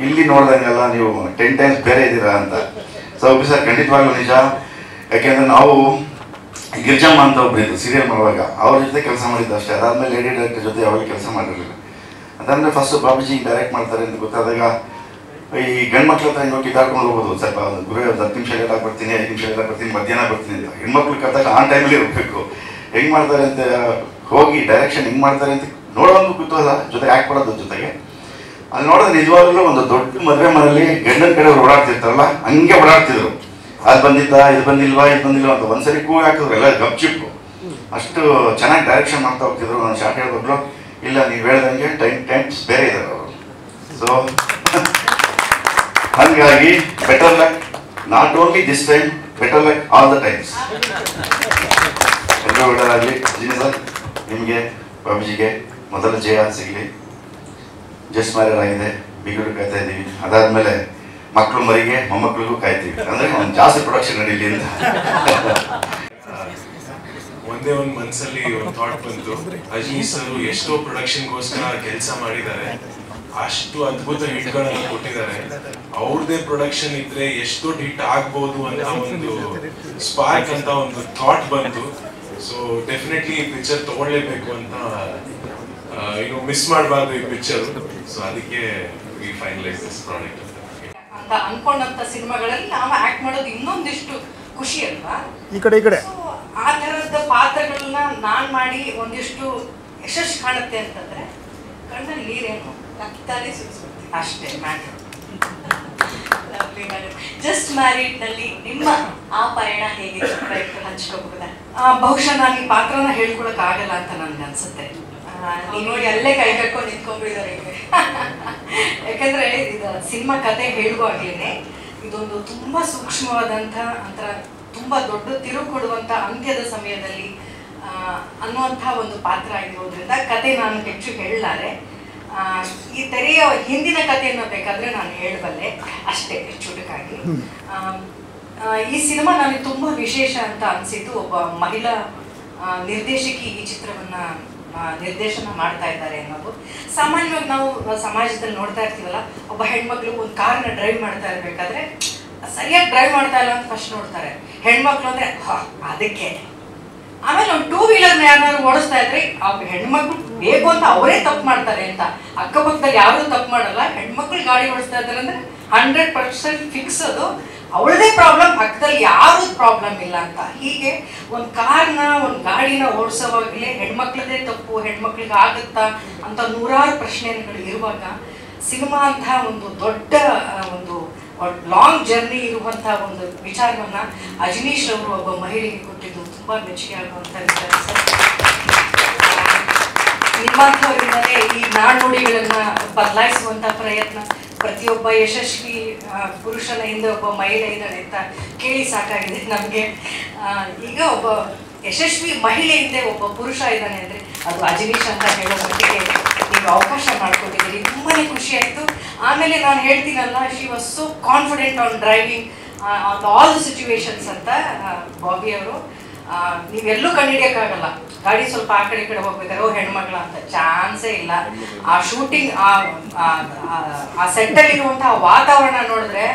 ಇಲ್ಲಿ ನೋಡ್ದಂಗೆಲ್ಲ ನೀವು 10 times ಬೇರೆ ಇದ್ದೀರಾ ಅಂತ. ಸೊ ಉಪ್ಪಿ ಸರ್ ಖಂಡಿತವಾಗ್ಲೂ ನಿಜ. ಯಾಕೆಂದರೆ ನಾವು ಗಿರ್ಜಮ್ಮ ಅಂತ ಒಬ್ಬರಿದ್ದು ಸೀರಿಯಲ್ ಮಾಡುವಾಗ ಅವ್ರ ಜೊತೆ ಕೆಲಸ ಮಾಡಿದ್ದು ಅಷ್ಟೇ. ಅದಾದಮೇಲೆ ಲೇಡಿ ಡೈರೆಕ್ಟರ್ ಜೊತೆ ಯಾವಾಗ ಕೆಲಸ ಮಾಡಿರಲಿಲ್ಲ. ಅದಾದಮೇಲೆ ಫಸ್ಟು ಬಾಬುಜಿ ಡೈರೆಕ್ಟ್ ಮಾಡ್ತಾರೆ ಅಂತ ಗೊತ್ತಾದಾಗ ಈ ಗಂಡು ಮಕ್ಳ ಹತ್ರ ಹೆಂಗೆ ಕಿತ್ತಾಡ್ಕೊಂಡು ಹೋಗ್ಬೋದು, ಸ್ವಲ್ಪ ಗುರುವೆ 10 ನಿಮಿಷ ಲೇಟ್ ಆಗಿ ಬರ್ತೀನಿ, 5 ನಿಮಿಷ ಲೇಟ್ ಆಗಿ ಬರ್ತೀನಿ, ಮಧ್ಯಾಹ್ನ ಬರ್ತೀನಿ ಅಂತ. ಹೆಣ್ಮಕ್ಳು ಕರೆದಾಗ ಆನ್ ಟೈಮಲ್ಲಿ ಇರಬೇಕು. ಹೆಂಗೆ ಮಾಡ್ತಾರೆ ಅಂತ ಹೋಗಿ ಡೈರೆಕ್ಷನ್ ಹೆಂಗೆ ಮಾಡ್ತಾರೆ ಅಂತ ನೋಡೋದು ಕುತೂಹಲ, ಜೊತೆಗೆ ಆ್ಯಕ್ಟ್ ಮಾಡೋದ್ರ ಜೊತೆಗೆ ಅಲ್ಲಿ ನೋಡಿದ್ರೆ ನಿಜವಾಗ್ಲೂ ಒಂದು ದೊಡ್ಡ ಮದುವೆ ಮನೆಯಲ್ಲಿ ಗಂಡನ ಕಡೆ ಓಡಾಡ್ತಿರ್ತಾರಲ್ಲ ಹಂಗೆ ಓಡಾಡ್ತಿದ್ರು. ಅದು ಬಂದಿದ್ದ, ಇದು ಬಂದಿಲ್ವಾ ಅಂತ ಒಂದ್ಸರಿ ಕೂಗಿ ಹಾಕಿದ್ರು, ಎಲ್ಲ ಗಪ್ಚಿಪ್ಪು. ಅಷ್ಟು ಚೆನ್ನಾಗಿ ಡೈರೆಕ್ಷನ್ ಮಾಡ್ತಾ ಹೋಗ್ತಿದ್ರು. ನಾನು ಶಾರ್ಟ್ ಹೇಳ್ಬಾರ್ದು, ಇಲ್ಲ ನೀವು ಹೇಳ್ದಂಗೆ ಟೈಮ್ಸ್ ಬೇರೆ ಇದ್ದಾರೆ ಅವರು. ಸೊ ಹಾಗಾಗಿ better luck, not only this time, better luck all the times. ಎಲ್ಲರೂ ಒಳ್ಳೆಯದಾಗಲಿ. ಜಿನಿ ಸರ್, ನಿಮಗೆ ಬಾಬುಜಿಗೆ ಮೊದಲ ಜಯ ಸಿಗಲಿ. ಜಸ್ಟ್ ಮ್ಯಾರೇಜ್ ಆಗಿದೆ, ಬೀಗರು ಕಾಯ್ತಾ ಇದ್ದೀವಿ. ಅದಾದಮೇಲೆ ಮಕ್ಕಳು ಮರಿಗೆ ಮೊಮ್ಮಕ್ಕಳಿಗೂ ಕಾಯ್ತೀವಿ, ಅಂದರೆ ಒಂದು ಜಾಸ್ತಿ ಪ್ರೊಡಕ್ಷನ್ ನಡೀಲಿ ಅಂತ. ಒಂದೇ ಒಂದು ಮನಸ್ಸಲ್ಲಿ ಒಂದು ಥಾಟ್ ಬಂತು, ಅಜನೀಶ್ ಸರ್ ಎಷ್ಟೋ ಪ್ರೊಡಕ್ಷನ್ಗೋಸ್ಕರ ಕೆಲಸ ಮಾಡಿದ್ದಾರೆ, ಅಷ್ಟು ಅದ್ಭುತ ಹಿಟ್ಗಳನ್ನು ಕೊಟ್ಟಿದ್ದಾರೆ. ಅವ್ರದೇ ಪ್ರೊಡಕ್ಷನ್ ಇದ್ರೆ ಎಷ್ಟು ಹಿಟ್ ಆಗ್ಬೋದು ಅಂತ ಒಂದು ಸ್ಪಾರ್ಕ್ ಅಂತ ಒಂದು ಥಾಟ್ ಬಂತು. ಸೊ ಡೆಫಿನೆಟ್ಲಿ ಈ ಪಿಕ್ಚರ್ ತಗೊಳ್ಳೇಬೇಕು ಅಂತ, ಮಿಸ್ ಮಾಡಬಾರ್ದು ಈ ಪಿಕ್ಚರ್. ಸೊ ಅದಕ್ಕೆ ವಿ ಫೈನಲೈಸ್ ದಿಸ್ ಪ್ರಾಡಕ್ಟ್ ಅಂತ ಅನ್ಕೊಂಡಂತ ಸಿನಿಮಾಗಳಲ್ಲಿ ನಾವು ಆಕ್ಟ್ ಮಾಡೋದು ಇನ್ನೊಂದಿಷ್ಟು ಖುಷಿ ಅಲ್ವಾ. ಈ ಕಡೆ ಆ ತರದ ಪಾತ್ರಗಳನ್ನ ನಾನ್ ಮಾಡಿ ಒಂದಿಷ್ಟು ಯಶಸ್ಸು ಕಾಣುತ್ತೆ ಅಂತಂದ್ರೆ ಕಣ್ಣಲ್ಲಿ ನೀರೇನು ರಕ್ತಾನೇ ಸುರಿಸ್ಬಿಡ್ತೀವಿ ಅಷ್ಟೇ ಮ್ಯಾಟರ್. ಜಸ್ಟ್ ಮ್ಯಾರಿಡ್ ನಲ್ಲಿ ನಿಮ್ಮ ಆ ಪಯಣ ಹೇಗಿದೆ ಹಂಚ್ಕೋಬಹುದಾ? ಬಹುಶಃ ನಾನು ಈ ಪಾತ್ರನ ಹೇಳ್ಕೊಳಕ್ ಆಗಲ್ಲ ಅಂತ ನನ್ಗೆ ಅನ್ಸುತ್ತೆ. ನೀವು ನೋಡಿ ಅಲ್ಲೇ ಕೈ ಕಟ್ಕೊಂಡು ನಿಂತ್ಕೊಂಡ್ಬಿಟ್ಟಿದ್ದಾರೆ. ಯಾಕಂದ್ರೆ ಇದು ಸಿನಿಮಾ ಕತೆ ಹೇಳುವಾಗ್ಲೇನೆ ಇದೊಂದು ತುಂಬಾ ಸೂಕ್ಷ್ಮವಾದಂಥ ಅಂತರ, ತುಂಬಾ ದೊಡ್ಡ ತಿರುವು ಕೊಡುವಂಥ ಅಂತ್ಯದ ಸಮಯದಲ್ಲಿ ಅನ್ನುವಂಥ ಒಂದು ಪಾತ್ರ ಆಗಿರೋದ್ರಿಂದ ಕತೆ ನಾನು ಹೆಚ್ಚು ಹೇಳಲಾರೆ. ಈ ತೆರೆಯ ಹಿಂದಿನ ಕಥೆಯನ್ನು ಬೇಕಾದ್ರೆ ನಾನು ಹೇಳಬಲ್ಲೆ ಅಷ್ಟೇ ಚುಟುಕಾಗಿ. ಈ ಸಿನಿಮಾ ನನಗೆ ತುಂಬಾ ವಿಶೇಷ ಅಂತ ಅನಿಸಿದ್ದು, ಒಬ್ಬ ಮಹಿಳಾ ನಿರ್ದೇಶಕಿ ಈ ಚಿತ್ರವನ್ನ ನಿರ್ದೇಶನ ಮಾಡ್ತಾ ಇದ್ದಾರೆ ಅನ್ನೋದು. ಸಾಮಾನ್ಯವಾಗಿ ನಾವು ಸಮಾಜದಲ್ಲಿ ನೋಡ್ತಾ ಇರ್ತೀವಲ್ಲ, ಒಬ್ಬ ಹೆಣ್ಮಕ್ಳು ಒಂದು ಕಾರ್ನ ಡ್ರೈವ್ ಮಾಡ್ತಾ ಇರ್ಬೇಕಾದ್ರೆ ಸರಿಯಾಗಿ ಡ್ರೈವ್ ಮಾಡ್ತಾ ಇಲ್ಲ ಅಂತ ಫಸ್ಟ್ ನೋಡ್ತಾರೆ. ಹೆಣ್ಮಕ್ಳು ಅಂದ್ರೆ ಅದಕ್ಕೆ. ಆಮೇಲೆ ಒಂದು 2 ವೀಲರ್ನ ಯಾರು ಓಡಿಸ್ತಾ ಇದ್ರೆ ಆ ಹೆಣ್ಮಕ್ಳು ಬೇಕು ಅಂತ ಅವರೇ ತಪ್ಪು ಮಾಡ್ತಾರೆ ಅಂತ. ಅಕ್ಕಪಕ್ಕದಲ್ಲಿ ಯಾರು ತಪ್ಪು ಮಾಡಲ್ಲ, ಹೆಣ್ಮಕ್ಳು ಗಾಡಿ ಓಡಿಸ್ತಾ ಇದ್ದಾರೆ ಅಂದ್ರೆ 100% ಫಿಕ್ಸ್ ಅದು. ಅವಳದೇ ಪ್ರಾಬ್ಲಮ್, ಪಕ್ಕದಲ್ಲಿ ಯಾರೂ ಪ್ರಾಬ್ಲಮ್ ಇಲ್ಲ ಅಂತ. ಹೀಗೆ ಒಂದು ಕಾರ್ನ ಒಂದು ಗಾಡಿನ ಓಡಿಸೋವಾಗಲೇ ಹೆಣ್ಮಕ್ಳದೇ ತಪ್ಪು, ಹೆಣ್ಮಕ್ಳಿಗೆ ಆಗುತ್ತಾ ಅಂತ ನೂರಾರು ಪ್ರಶ್ನೆಗಳು ಇರುವಾಗ ಸಿನಿಮಾ ಅಂತ ಒಂದು ದೊಡ್ಡ ಒಂದು ಲಾಂಗ್ ಜರ್ನಿ ಇರುವಂಥ ಒಂದು ವಿಚಾರವನ್ನ ಅಜನೀಶ್ ಅವರು ಒಬ್ಬ ಮಹಿಳೆಗೆ ಕೊಟ್ಟಿದ್ದು ತುಂಬಾ ಮೆಚ್ಚುಗೆ ಆಗುವಂಥ ವಿಚಾರ ಸರ್. ನಿಮ್ಮಂಥವರಿಂದಲೇ ಈ ನಾಣ್ಣುಡಿಗಳನ್ನ ಬದಲಾಯಿಸುವಂಥ ಪ್ರಯತ್ನ. ಪ್ರತಿಯೊಬ್ಬ ಯಶಸ್ವಿ ಪುರುಷನ ಹಿಂದೆ ಒಬ್ಬ ಮಹಿಳೆ ಇದ್ದಾಳೆ ಅಂತ ಕೇಳಿ ಸಾಕಾಗಿದೆ ನಮಗೆ. ಈಗ ಒಬ್ಬ ಯಶಸ್ವಿ ಮಹಿಳೆ ಹಿಂದೆ ಒಬ್ಬ ಪುರುಷ ಇದ್ದಾನೆ ಅಂದರೆ ಅದು ಅಜನೀಶ್ ಅಂತ ಹೇಳೋ ಮಟ್ಟಿಗೆ ನೀವು ಅವಕಾಶ ಮಾಡ್ಕೊಂಡಿದ್ದೀರಿ. ತುಂಬಾ ಖುಷಿ ಆಯಿತು. ಆಮೇಲೆ ನಾನು ಹೇಳ್ತೀನಲ್ಲ, she was so confident on driving on all the situations ಅಂತ. ಬಾಬಿ ಅವರು ನೀವೆಲ್ಲೂ ಕಂಡುಹಿಡಿಯೋಕ್ಕಾಗಲ್ಲ, ಗಾಡಿ ಸ್ವಲ್ಪ ಆ ಕಡೆ ಹೋಗ್ಬೇಕಾದ್ರೆ ಹೆಣ್ಮಕ್ಳ ಅಂತ ಚಾನ್ಸೇ ಇಲ್ಲ. ಆ ಶೂಟಿಂಗ್ ಆ ಸೆಟ್ಟಲ್ಲಿ ಇರುವಂತಹ ವಾತಾವರಣ ನೋಡಿದ್ರೆ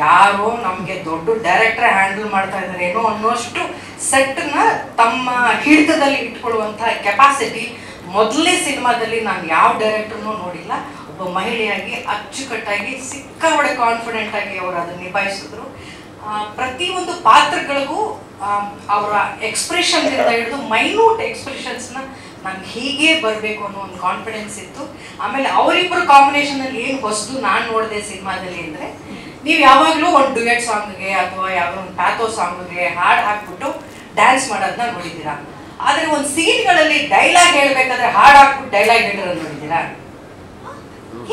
ಯಾರೋ ನಮಗೆ ದೊಡ್ಡ ಡೈರೆಕ್ಟರ್ ಹ್ಯಾಂಡಲ್ ಮಾಡ್ತಾ ಇದ್ದಾರೇನೋ ಅನ್ನೋಷ್ಟು ಸೆಟ್ನ ತಮ್ಮ ಹಿಡಿತದಲ್ಲಿ ಇಟ್ಕೊಳ್ಳುವಂಥ ಕೆಪಾಸಿಟಿ ಮೊದಲನೇ ಸಿನಿಮಾದಲ್ಲಿ ನಾನು ಯಾವ ಡೈರೆಕ್ಟರ್ನೂ ನೋಡಿಲ್ಲ. ಒಬ್ಬ ಮಹಿಳೆಯಾಗಿ ಅಚ್ಚುಕಟ್ಟಾಗಿ ಸಿಕ್ಕಾಪಟ್ಟೆ ಕಾನ್ಫಿಡೆಂಟ್ ಆಗಿ ಅವರು ಅದನ್ನು ನಿಭಾಯಿಸಿದ್ರು. ಪ್ರತಿಯೊಂದು ಪಾತ್ರಗಳಿಗೂ ಅವರ ಎಕ್ಸ್ಪ್ರೆಷನ್ನಿಂದ ಹಿಡಿದು ಮೈನ್ಯೂಟ್ ಎಕ್ಸ್ಪ್ರೆಷನ್ಸ್ನ ನಂಗೆ ಹೀಗೆ ಬರಬೇಕು ಅನ್ನೋ ಒಂದು ಕಾನ್ಫಿಡೆನ್ಸ್ ಇತ್ತು. ಆಮೇಲೆ ಅವರಿಬ್ಬರು ಕಾಂಬಿನೇಷನಲ್ಲಿ ಏನು ಹೊಸದು ನಾನು ನೋಡಿದೆ ಸಿನಿಮಾದಲ್ಲಿ ಅಂದರೆ, ನೀವು ಯಾವಾಗಲೂ ಒಂದು ಡ್ಯುಯೆಟ್ ಸಾಂಗ್ಗೆ ಅಥವಾ ಯಾವುದೋ ಒಂದು ಪ್ಯಾಥೋ ಸಾಂಗ್ಗೆ ಹಾಡು ಹಾಕ್ಬಿಟ್ಟು ಡ್ಯಾನ್ಸ್ ಮಾಡೋದನ್ನ ನೋಡಿದ್ದೀರಾ. ಆದರೆ ಒಂದು ಸೀನ್ಗಳಲ್ಲಿ ಡೈಲಾಗ್ ಹೇಳಬೇಕಾದ್ರೆ ಹಾಡು ಹಾಕ್ಬಿಟ್ಟು ಡೈಲಾಗ್ ಹೇಳಿರೋದು ನೋಡಿದ್ದೀರಾ?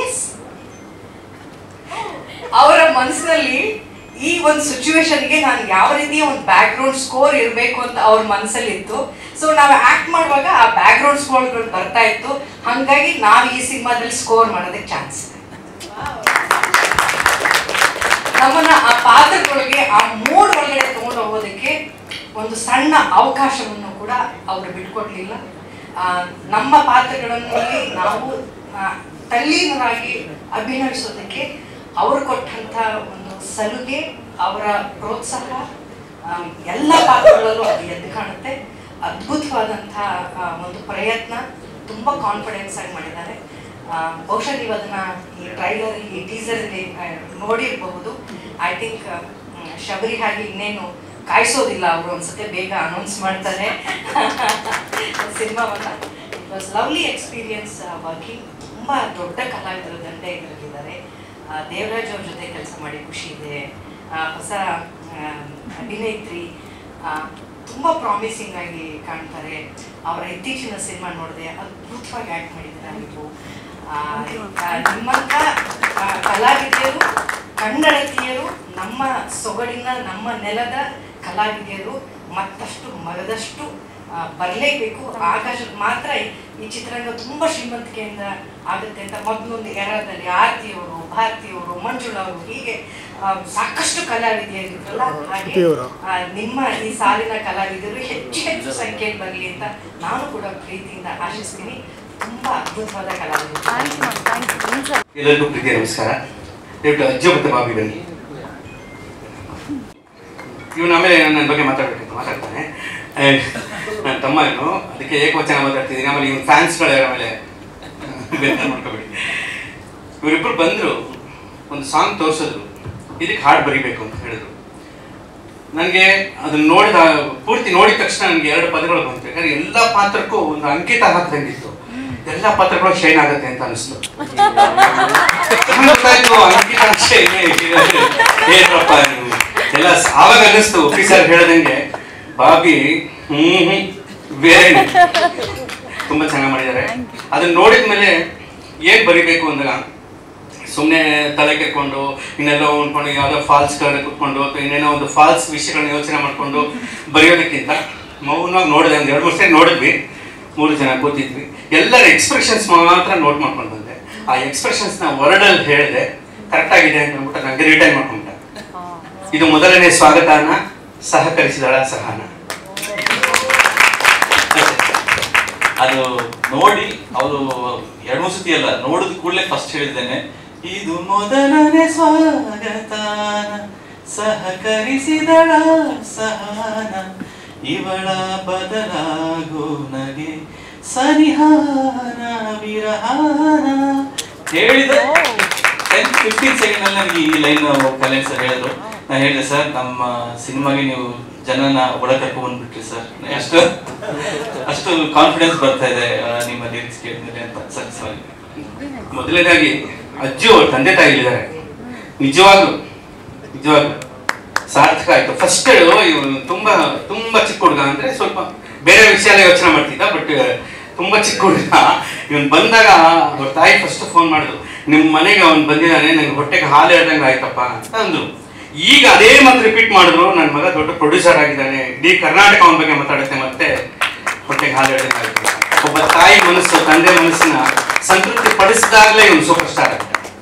ಎಸ್, ಅವರ ಮನಸ್ಸಿನಲ್ಲಿ ಈ ಒಂದು ಸಿಚುವೇಶನ್ಗೆ ನಾನು ಯಾವ ರೀತಿಯ ಒಂದು ಬ್ಯಾಕ್ ಗ್ರೌಂಡ್ ಸ್ಕೋರ್ ಇರಬೇಕು ಅಂತ ಅವ್ರ ಮನಸ್ಸಲ್ಲಿ ಇತ್ತು. ಸೊ ನಾವು ಆಕ್ಟ್ ಮಾಡುವಾಗ ಆ ಬ್ಯಾಕ್ ಗ್ರೌಂಡ್ ಸ್ಕೋರ್ಗಳು ಬರ್ತಾ ಇತ್ತು. ಹಾಗಾಗಿ ನಾವು ಈ ಸಿನಿಮಾದಲ್ಲಿ ಸ್ಕೋರ್ ಮಾಡೋದಕ್ಕೆ ಚಾನ್ಸ್ ಇದೆ. ನಮ್ಮನ್ನ ಆ ಪಾತ್ರಗಳಿಗೆ ಆ ಮೂಡ್ ಒಳಗಡೆ ತಗೊಂಡು ಹೋಗೋದಕ್ಕೆ ಒಂದು ಸಣ್ಣ ಅವಕಾಶವನ್ನು ಕೂಡ ಅವರು ಬಿಟ್ಕೊಡ್ಲಿಲ್ಲ. ನಮ್ಮ ಪಾತ್ರಗಳಲ್ಲಿ ನಾವು ತಲ್ಲೀನರಾಗಿ ಅಭಿನಯಿಸೋದಕ್ಕೆ ಅವರು ಕೊಟ್ಟಂಥ ಒಂದು ಸಲುಗೆ, ಅವರ ಪ್ರೋತ್ಸಾಹ ಎಲ್ಲ ಪಾತ್ರಗಳಲ್ಲೂ ಅದು ಎದ್ದು ಕಾಣುತ್ತೆ. ಅದ್ಭುತವಾದಂಥ ಒಂದು ಪ್ರಯತ್ನ, ತುಂಬ ಕಾನ್ಫಿಡೆನ್ಸ್ ಆಗಿ ಮಾಡಿದ್ದಾರೆ. ಬಹುಶಃ ನೀವು ಅದನ್ನ ಈ ಟ್ರೈಲರ್, ಈ ಟೀಸರಲ್ಲಿ ನೋಡಿರಬಹುದು. ಐ ಥಿಂಕ್ ಶಬರಿ ಹಾಗೆ ಇನ್ನೇನು ಕಾಯಿಸೋದಿಲ್ಲ, ಅವರು ಒಂದ್ಸತಿ ಬೇಗ ಅನೌನ್ಸ್ ಮಾಡ್ತಾರೆ ಸಿನಿಮಾವನ್ನ. It was lovely experience working. ತುಂಬ ದೊಡ್ಡ ಕಲಾವಿದರು ದಂಡೆ ಇದರಲ್ಲಿದ್ದಾರೆ. ದೇವರಾಜ್ ಅವ್ರ ಜೊತೆ ಕೆಲಸ ಮಾಡಿ ಖುಷಿ ಇದೆ. ಹೊಸ ಅಭಿನೇತ್ರಿ, ತುಂಬ ಪ್ರಾಮಿಸಿಂಗ್ ಆಗಿ ಕಾಣ್ತಾರೆ. ಅವರ ಇತ್ತೀಚಿನ ಸಿನಿಮಾ ನೋಡಿದೆ, ಅದ್ಭುತವಾಗಿ ಆ್ಯಕ್ಟ್ ಮಾಡಿದ್ದಾರೆ. ನೀವು ನಿಮ್ಮಂಥ ಕಲಾವಿದರು, ಕನ್ನಡತಿಯರು, ನಮ್ಮ ಸೊಗಡಿನ ನಮ್ಮ ನೆಲದ ಕಲಾವಿದರು ಮತ್ತಷ್ಟು ಮಗದಷ್ಟು ಬರಲೇಬೇಕು. ಆಕಾಶ ಮಾತ್ರ ಈ ಚಿತ್ರರಂಗ ತುಂಬ ಶ್ರೀಮಂತಿಕೆಯಿಂದ ಆಗುತ್ತೆ ಅಂತ ಮೊದಲೊಂದು ಎರಾದಲ್ಲಿ ಆರತಿಯವರು, ಭಾರತಿಯವರು, ಮಂಜುಳಾ ಅವರು, ಹೀಗೆ ಸಾಕಷ್ಟು ಕಲಾವಿದರಿದ್ರಲ್ಲ, ಹಾಗೆ ನಿಮ್ಮ ಈ ಸಾಲಿನ ಕಲಾವಿದರು ಹೆಚ್ಚು ಹೆಚ್ಚು ಸಂಖ್ಯೆಯಲ್ಲಿ ಬರಲಿ ಅಂತ ನಾನು ಕೂಡ ಪ್ರೀತಿಯಿಂದ ಆಶಿಸ್ತೀನಿ. ತುಂಬ ಅದ್ಭುತವಾದ ಕಲಾವಿದರು. ಎಲ್ಲರಿಗೂ ಪ್ರೀತಿಯ ನಮಸ್ಕಾರ. ದಯವಿಟ್ಟು ಅಜ್ಜ ಮತ್ತೆ ಬಾಬಿ ಬನ್ನಿ. ಇವನು ಆಮೇಲೆ ನನ್ನ ಬಗ್ಗೆ ಮಾತಾಡ್ತಾನೆ. ನನ್ನ ತಮ್ಮ ಇವನು, ಅದಕ್ಕೆ ಏಕವಚನ ಮಾತಾಡ್ತಿದ್ದೀನಿ. ಆಮೇಲೆ ಇವನು ಫ್ಯಾನ್ಸ್ಗಳ ಆಮೇಲೆ ಬೇರೆ ಮಾಡ್ಕೋಬೇಡಿ. ಇವರಿಬ್ಬರು ಬಂದರು, ಒಂದು ಸಾಂಗ್ ತೋರಿಸಿದ್ರು, ಇದಕ್ಕೆ ಹಾಡು ಬರೀಬೇಕು ಅಂತ ಹೇಳಿದ್ರು. ನನಗೆ ಅದನ್ನ ನೋಡಿದ ಪೂರ್ತಿ ನೋಡಿದ ತಕ್ಷಣ ನನಗೆ 2 ಪದಗಳು ಬಂತು. ಯಾಕಂದ್ರೆ ಎಲ್ಲ ಪಾತ್ರಕ್ಕೂ ಒಂದು ಅಂಕಿತ ಹಾಕಿದಂಗಿತ್ತು. ಎಲ್ಲ ಪಾತ್ರಗಳು ಶೈನ್ ಆಗುತ್ತೆ ಅಂತ ಅನಿಸ್ತು. ಅಂಕಿತ ಶೈನ್ ಏನಪ್ಪ ಎಲ್ಲ ಆವಾಗ ಅನ್ನಿಸ್ತು. ಆಫೀಸರ್ ಹೇಳದಂಗೆ ಬಾಬಿ ಬೇರೆ ತುಂಬಾ ಚೆನ್ನಾಗಿ ಮಾಡಿದ್ದಾರೆ. ಅದನ್ನ ನೋಡಿದ್ಮೇಲೆ ಏನ್ ಬರಿಬೇಕು ಅಂದಾಗ ಸುಮ್ಮನೆ ತಲೆ ಕೆರ್ಕೊಂಡು ಇನ್ನೆಲ್ಲ ಉಂಡ್ಕೊಂಡು ಯಾವುದೋ ಫಾಲ್ಸ್ ಕಡೆ ಕುತ್ಕೊಂಡು ಅಥವಾ ಇನ್ನೇನೋ ಒಂದು ಫಾಲ್ಸ್ ವಿಷಯಗಳನ್ನ ಯೋಚನೆ ಮಾಡ್ಕೊಂಡು ಬರೆಯೋದಕ್ಕಿಂತ ಮೌನವಾಗಿ ನೋಡಿದೆ. ಒಂದು 2-3 ಸರಿ ನೋಡಿದ್ವಿ, 3 ಜನ ಕೂತಿದ್ವಿ. ಎಲ್ಲರ ಎಕ್ಸ್ಪ್ರೆಷನ್ಸ್ ಮಾತ್ರ ನೋಟ್ ಮಾಡ್ಕೊಂಡು ಬಂದೆ. ಆ ಎಕ್ಸ್ಪ್ರೆಷನ್ಸ್ನ ವರ್ಡಲ್ಲಿ ಹೇಳಿದೆ, ಕರೆಕ್ಟ್ ಆಗಿದೆ ಅಂತ ಅಂದ್ಬಿಟ್ಟು ನನಗೆ ರಿಟೈನ್ ಮಾಡ್ಕೊಂಡೆ. ಇದು ಮೊದಲನೇ ಸ್ವಾಗತನ, ಸಹಕರಿಸಿದಳ ಸಹನ. ಅದು ನೋಡಿ ಅವರು 2-3 ಸತಿ ಅಲ್ಲ, ನೋಡಿದ ಕೂಡಲೇ ಫಸ್ಟ್ ಹೇಳಿದ್ದೇನೆ, ಇದು ಮೊದಲನೇ ಸ್ವಾಗತನ, ಸಹಕರಿಸಿದಳ ಸಹನ, ಇವಳ ಬದಲಾಗೋ ನಗೆ ಸನಿಹಾನ ವಿರಹಾನ ಹೇಳಿದ 10-15 ಸೆಕೆಂಡ್ ಅಲ್ಲಿ ನನಗೆ ಈ ಲೈನ್ ಕಲೆನ್ಸ್ ಹೇಳಿದ್ರು. ನಾನು ಹೇಳಿದೆ ಸರ್ ನಮ್ಮ ಸಿನಿಮಾಗೆ ನೀವು ಜನನ ಒಳ ಕರ್ಕೊಂಡ್ಬಂದ್ಬಿಟ್ರಿ ಸರ್, ಅಷ್ಟು ಕಾನ್ಫಿಡೆನ್ಸ್ ಬರ್ತಾ ಇದೆ ನಿಮ್ಮ ಲಿರಿಕ್ಸ್ ಕೇಳಿದ್ರೆ ಅಂತ ಸತ್ಯವಾಗಿ. ಮೊದಲನೇದಾಗಿ ಅಜ್ಜಿ ಅವ್ರ ತಂದೆ ತಾಯಿ ಇದ್ದಾರೆ, ನಿಜವಾಗ್ಲು ಸಾರ್ಥಕ ಆಯ್ತು. ಫಸ್ಟ್ ಇವನು ತುಂಬಾ ತುಂಬಾ ಚಿಕ್ಕ ಹುಡುಗ, ಅಂದ್ರೆ ಸ್ವಲ್ಪ ಬೇರೆ ವಿಷಯ ಎಲ್ಲ ಯೋಚನೆ ಮಾಡ್ತಿದ್ದ, ಬಟ್ ತುಂಬಾ ಚಿಕ್ಕ ಹುಡುಗ. ಇವನ್ ಬಂದಾಗ ಅವ್ರ ತಾಯಿ ಫಸ್ಟ್ ಫೋನ್ ಮಾಡಿದ್ರು, ನಿಮ್ ಮನೆಗೆ ಅವ್ನು ಬಂದಿದ್ದಾನೆ, ನಂಗೆ ಹೊಟ್ಟೆಗೆ ಹಾಲು ಹೇಳ್ದಂಗೆ ಆಯ್ತಪ್ಪ ಅಂತ ಅಂದ್ರು. ಈಗ ಅದೇ ಮತ್ತೆ ರಿಪೀಟ್ ಮಾಡಿದ್ರು, ನನ್ನ ಮಗ ದೊಡ್ಡ ಪ್ರೊಡ್ಯೂಸರ್ ಆಗಿದ್ದಾನೆ, ಇಡೀ ಕರ್ನಾಟಕ ಅವನ ಬಗ್ಗೆ ಮಾತಾಡುತ್ತೆ, ಮತ್ತೆ ಹೊಟ್ಟೆಗೆ ಹಾಲು ಹೇಳ್ದಂಗೆ ಆಗುತ್ತೆ. ಒಬ್ಬ ತಾಯಿ ಮನಸ್ಸು, ತಂದೆ ಮನಸ್ಸನ್ನ ಸಂತೃಪ್ತಿ ಪಡಿಸಿದಾಗಲೇ ಇವನು ಸೂಪರ್ ಸ್ಟಾರ್ ಆಗುತ್ತೆ.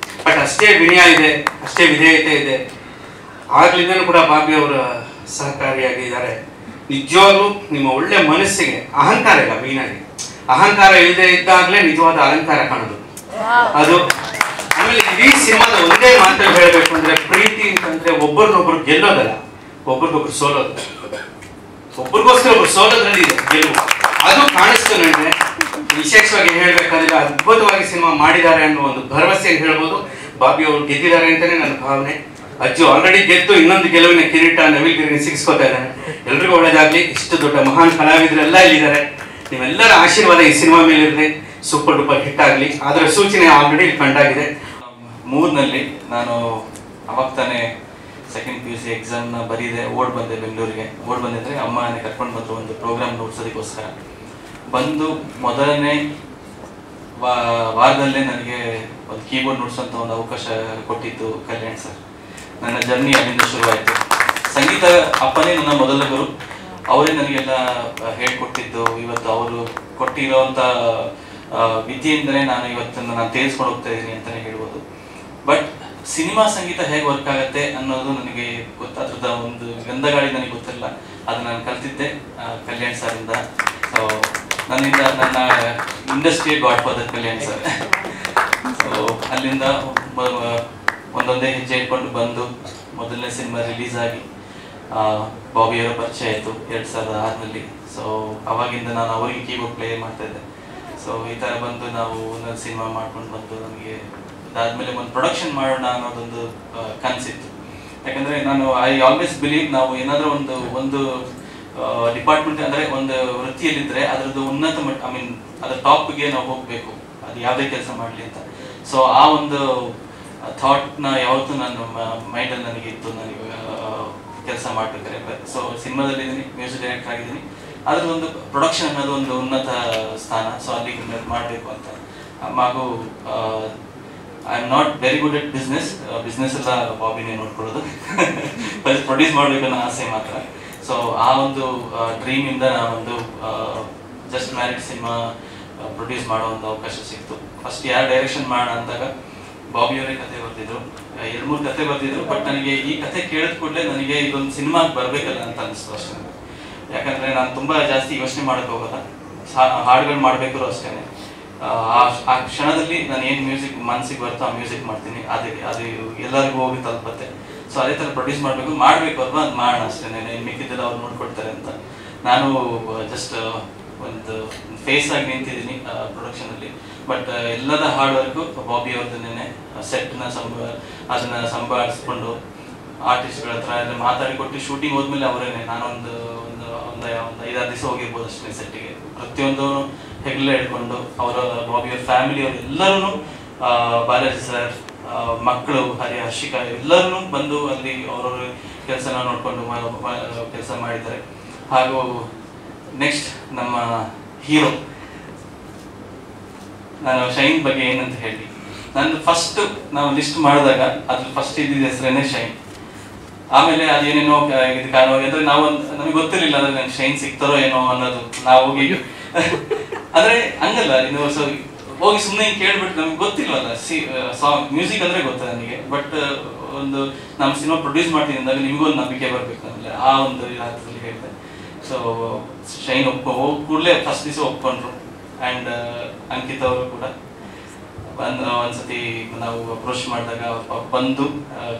ಬಟ್ ಅಷ್ಟೇ ವಿನಯ ಇದೆ, ಅಷ್ಟೇ ವಿಧೇಯತೆ ಇದೆ. ಆಗ್ಲಿಂದನೂ ಕೂಡ ಬಾಬಿ ಅವರ ಸಹಕಾರಿಯಾಗಿದ್ದಾರೆ. ನಿಜವಾಗ್ಲೂ ನಿಮ್ಮ ಒಳ್ಳೆ ಮನಸ್ಸಿಗೆ ಅಹಂಕಾರ ಇಲ್ಲ, ಮೀನಾಗಿ ಅಹಂಕಾರ ಇಲ್ಲದೆ ಇದ್ದಾಗಲೇ ನಿಜವಾದ ಅಲಂಕಾರ ಕಾಣೋದು ಅದು. ಆಮೇಲೆ ಇಡೀ ಸಿನಿಮಾದ ಒಂದೇ ಮಾತಲ್ಲಿ ಹೇಳಬೇಕು ಅಂದ್ರೆ, ಪ್ರೀತಿ ಅಂತಂದ್ರೆ ಒಬ್ಬರನ್ನೊಬ್ರು ಗೆಲ್ಲೋದಲ್ಲ, ಒಬ್ರಿಗೊಬ್ರು ಸೋಲೋದು. ಒಬ್ರಿಗೋಸ್ಕರ ಒಬ್ರು ಸೋಲೋದ್ರಲ್ಲಿ ಇದೆ ಗೆಲುವು, ಅದು ಕಾಣಿಸ್ತು ನನಗೆ. ವಿಶೇಷವಾಗಿ ಹೇಳ್ಬೇಕಾದ್ರೆ ಅದ್ಭುತವಾಗಿ ಸಿನಿಮಾ ಮಾಡಿದ್ದಾರೆ ಅನ್ನೋ ಒಂದು ಭರವಸೆಯನ್ನು ಹೇಳ್ಬೋದು. ಬಾಬಿ ಅವರು ಗೆದ್ದಿದ್ದಾರೆ ಅಂತಾನೆ ನನ್ನ ಭಾವನೆ. ಅಜ್ಜು ಆಲ್ರೆಡಿ ಗೆದ್ದು ಇನ್ನೊಂದು ಗೆಲುವಿನ ಕಿರೀಟ ನವಿಲ್ ಗಿರಿನ ಸಿಗಿಸ್ಕೊತಾ ಇದ್ದಾನೆ. ಎಲ್ರಿಗೂ ಒಳ್ಳೇದಾಗ್ಲಿ. ಇಷ್ಟು ದೊಡ್ಡ ಮಹಾನ್ ಕಲಾವಿದರೆಲ್ಲ ಇಲ್ಲಿದ್ದಾರೆ, ನೀವೆಲ್ಲರ ಆಶೀರ್ವಾದ ಈ ಸಿನಿಮಾ ಮೇಲೆ ಇರಲಿ, ಸೂಪರ್ ಡೂಪರ್ ಹಿಟ್ ಆಗಲಿ. ಅದರ ಸೂಚನೆ ಆಲ್ರೆಡಿ ಕಂಡಾಗಿದೆ. 3ರಲ್ಲಿ ನಾನು ಅವಾಗ ತಾನೇ ಸೆಕೆಂಡ್ PUC ಎಕ್ಸಾಮ್ನ ಬರೀದೆ, ಬಂದೆ ಬೆಂಗಳೂರಿಗೆ. ಬಂದಿದ್ರೆ ಅಮ್ಮನೇ ಕರ್ಕೊಂಡು ಬಂದರು ಒಂದು ಪ್ರೋಗ್ರಾಮ್ ನೋಡ್ಸೋದಕ್ಕೋಸ್ಕರ. ಬಂದು ಮೊದಲನೇ ವಾರದಲ್ಲೇ ನನಗೆ ಒಂದು ಕೀಬೋರ್ಡ್ ನುಡ್ಸೋಂಥ ಒಂದು ಅವಕಾಶ ಕೊಟ್ಟಿದ್ದು ಕಲ್ಯಾಣ್ ಸರ್. ನನ್ನ ಜರ್ನಿ ಅಲ್ಲಿಂದ ಶುರುವಾಯಿತು. ಸಂಗೀತ ಅಪ್ಪನೇ ನನ್ನ ಮೊದಲ ಗುರು, ಅವರೇ ನನಗೆಲ್ಲ ಹೇಳ್ಕೊಟ್ಟಿದ್ದು. ಇವತ್ತು ಅವರು ಕೊಟ್ಟಿರೋಂಥ ವಿದ್ಯೆಯಿಂದಲೇ ನಾನು ಇವತ್ತನ್ನು ನಾನು ತೇರಿಸ್ಕೊಂಡು ಹೋಗ್ತಾ ಇದ್ದೀನಿ ಅಂತಲೇ ಹೇಳ್ಬೋದು. ಬಟ್ ಸಿನಿಮಾ ಸಂಗೀತ ಹೇಗೆ ವರ್ಕ್ ಆಗುತ್ತೆ ಅನ್ನೋದು ನನಗೆ ಗೊತ್ತಾದ್ರದ ಒಂದು ಗಂಧಗಾಳಿ ನನಗೆ ಗೊತ್ತಿಲ್ಲ. ಅದು ನಾನು ಕಲ್ತಿದ್ದೆ ಕಲ್ಯಾಣ್ ಸರಿಂದ. ಸೊ ನನ್ನಿಂದ ನನ್ನ ಇಂಡಸ್ಟ್ರಿಯ godfather Kalyan sir. So ಅಲ್ಲಿಂದ ಒಂದೊಂದೇ ಹೆಜ್ಜೆ ಇಟ್ಕೊಂಡು ಬಂದು ಮೊದಲನೇ ಸಿನಿಮಾ ರಿಲೀಸ್ ಆಗಿ ಬಾಬಿಯವರ ಪರಿಚಯ ಆಯಿತು 2006ರಲ್ಲಿ. ಸೊ ಅವಾಗಿಂದ ನಾನು ಅವರಿಗೆ ಕೀಬೋರ್ಡ್ ಪ್ಲೇ ಮಾಡ್ತಾ ಇದ್ದೆ. ಸೊ ಈ ಥರ ಬಂದು ನಾವು ಒಂದೊಂದು ಸಿನಿಮಾ ಮಾಡ್ಕೊಂಡು ಬಂದು ನಮಗೆ ಅದಾದಮೇಲೆ ಒಂದು ಪ್ರೊಡಕ್ಷನ್ ಮಾಡೋಣ ಅನ್ನೋದೊಂದು ಕನಸಿತ್ತು. ಯಾಕಂದರೆ ನಾನು ಐ ಆಲ್ವೇಸ್ ಬಿಲೀವ್ ನಾವು ಏನಾದರೂ ಒಂದು ಡಿಪಾರ್ಟ್ಮೆಂಟ್ ಅಂದರೆ ಒಂದು ವೃತ್ತಿಯಲ್ಲಿದ್ದರೆ ಅದರದ್ದು ಉನ್ನತ ಮಟ್ಟ, ಐ ಮೀನ್ ಅದರ ಟಾಪ್ಗೆ ನಾವು ಹೋಗಬೇಕು, ಅದು ಯಾವುದೇ ಕೆಲಸ ಮಾಡಲಿ ಅಂತ. ಸೊ ಆ ಒಂದು ಥಾಟ್ನ ಯಾವತ್ತೂ ನನ್ನ ಮೈಂಡಲ್ಲಿ ನನಗೆ ಇತ್ತು, ನನಗೆ ಕೆಲಸ ಮಾಡಬೇಕಾದ್ರೆ. ಸೊ ಸಿನಿಮಾದಲ್ಲಿದ್ದೀನಿ, ಮ್ಯೂಸಿಕ್ ಡೈರೆಕ್ಟರ್ ಆಗಿದ್ದೀನಿ, ಅದರದೊಂದು ಪ್ರೊಡಕ್ಷನ್ ಅನ್ನೋದು ಒಂದು ಉನ್ನತ ಸ್ಥಾನ. ಸೊ ಅಲ್ಲಿ ಮಾಡಬೇಕು ಅಂತ. ಹಾಗೂ I am not very good at business ಎಲ್ಲ ಬಾಬಿನೇ ನೋಡ್ಕೊಳ್ಳೋದು, ಪ್ರೊಡ್ಯೂಸ್ ಮಾಡಬೇಕು ಅನ್ನೋ ಆಸೆ ಮಾತ್ರ. ಸೊ ಆ ಒಂದು ಡ್ರೀಮಿಂದ ನಾನೊಂದು ಜಸ್ಟ್ ಮ್ಯಾರಿಡ್ ಸಿನಿಮಾ ಪ್ರೊಡ್ಯೂಸ್ ಮಾಡೋ ಒಂದು ಅವಕಾಶ ಸಿಕ್ತು. ಫಸ್ಟ್ ಯಾರು ಡೈರೆಕ್ಷನ್ ಮಾಡೋಣ ಅಂದಾಗ ಬಾಬಿಯವರೇ ಕತೆ ಬರ್ತಿದ್ರು, 2-3 ಕತೆ ಬರ್ತಿದ್ರು. ಬಟ್ ನನಗೆ ಈ ಕತೆ ಕೇಳಿದ ಕೂಡಲೇ ನನಗೆ ಇದೊಂದು ಸಿನಿಮಾಗೆ ಬರಬೇಕಲ್ಲ ಅಂತ ಅನಿಸ್ತು ಅಷ್ಟೇ. ಯಾಕಂದರೆ ನಾನು ತುಂಬ ಜಾಸ್ತಿ ಯೋಚನೆ ಮಾಡೋಕ್ಕೆ ಹೋಗೋಲ್ಲ, ಹಾಡುಗಳು ಮಾಡಬೇಕಾದ್ರೂ ಅಷ್ಟೇ. ಆ ಕ್ಷಣದಲ್ಲಿ ನಾನು ಏನು ಮ್ಯೂಸಿಕ್ ಮನಸ್ಸಿಗೆ ಬರುತ್ತೋ ಆ ಮ್ಯೂಸಿಕ್ ಮಾಡ್ತೀನಿ, ಅದು ಎಲ್ಲರಿಗೂ ಹೋಗಿ ತಲುಪತ್ತೆ. ಸೊ ಅದೇ ಥರ ಪ್ರೊಡ್ಯೂಸ್ ಮಾಡಬೇಕು ಅಲ್ವಾ, ಅದು ಮಾಡೋಣ ಅಷ್ಟೇ, ಮಿಕ್ಕಿದ್ದೆಲ್ಲ ಅವ್ರು ನೋಡ್ಕೊಡ್ತಾರೆ ಅಂತ. ನಾನು ಜಸ್ಟ್ ಒಂದು ಫೇಸ್ ಆಗಿ ನಿಂತಿದ್ದೀನಿ ಪ್ರೊಡಕ್ಷನಲ್ಲಿ. ಬಟ್ ಎಲ್ಲದ ಹಾರ್ಡ್ ವರ್ಕು ಬಾಬಿ ಅವ್ರದ್ದನ್ನೇ. ಸೆಟ್ನ ಅದನ್ನು ಸಂಭಾಳಿಸ್ಕೊಂಡು ಆರ್ಟಿಸ್ಟ್ಗಳ ಹತ್ರ ಎಲ್ಲ ಮಾತಾಡಿಕೊಟ್ಟು ಶೂಟಿಂಗ್ ಹೋದ್ಮೇಲೆ ಅವರೇನೆ. ನಾನೊಂದು 5-6 ದಿವಸ ಹೋಗಿರ್ಬೋದು ಅಷ್ಟೇ ಸೆಟ್ಟಿಗೆ. ಪ್ರತಿಯೊಂದು ಹೆಗ್ಲೆ ಹಿಡ್ಕೊಂಡು ಅವರ ಬಾಬಿಯವ್ರ ಫ್ಯಾಮಿಲಿಯವರು ಎಲ್ಲರೂ, ಬಾಲಾಜಿ ಸರ್ ಮಕ್ಕಳು ಹರ್ಷಿಕಾ ಎಲ್ಲರೂ ಬಂದು ಅಲ್ಲಿ ಅವರವ್ರ ಕೆಲಸನ ನೋಡಿಕೊಂಡು ಕೆಲಸ ಮಾಡಿದ್ದಾರೆ. ಹಾಗೂ ನೆಕ್ಸ್ಟ್ ನಮ್ಮ ಹೀರೋ, ನಾನು ಶೈನ್ ಬಗ್ಗೆ ಏನಂತ ಹೇಳಿ, ನಾನು ಫಸ್ಟ್ ನಾವು ಲಿಸ್ಟ್ ಮಾಡಿದಾಗ ಅದ್ರಲ್ಲಿ ಫಸ್ಟ್ ಇದ್ದಿದ್ದ ಹೆಸರೇನೆ ಶೈನ್. ಆಮೇಲೆ ಅದೇನೇನೋ ಇದು ಕಾರಣವಾಗಿ ಅಂದರೆ ನಮಗೆ ಗೊತ್ತಿರಲಿಲ್ಲ ಅಂದರೆ ನಂಗೆ ಶೈನ್ ಸಿಗ್ತಾರೋ ಏನೋ ಅನ್ನೋದು. ನಾವು ಹೋಗಿ ಅಂದರೆ ಹಂಗಲ್ಲ, ಇನ್ನು ಹೋಗಿ ಸುಮ್ಮನೆ ಕೇಳ್ಬಿಟ್ಟು ನಮ್ಗೆ ಗೊತ್ತಿಲ್ವಲ್ಲ. ಸಾಂಗ್ ಮ್ಯೂಸಿಕ್ ಅಂದರೆ ಗೊತ್ತು ನನಗೆ, ಬಟ್ ಒಂದು ನಮ್ಮ ಸಿನಿಮಾ ಪ್ರೊಡ್ಯೂಸ್ ಮಾಡ್ತೀನಿ ಅಂದಾಗ ನಿಮಗೊಂದು ನಂಬಿಕೆ ಬರಬೇಕು ನಮಗೆ, ಆ ಒಂದು ಅರ್ಥದಲ್ಲಿ ಹೇಳಿದೆ. ಸೊ ಶೈನ್ ಹೋಗಿ ಕೂಡಲೇ ಫಸ್ಟ್ ದಿವಸ ಒಪ್ಕೊಂಡ್ರು. ಆ್ಯಂಡ್ ಅಂಕಿತ್ ಅವರು ಕೂಡ ಒಂದ್ಸತಿ ನಾವು ಅಪ್ರೋಚ್ ಮಾಡಿದಾಗ ಬಂದು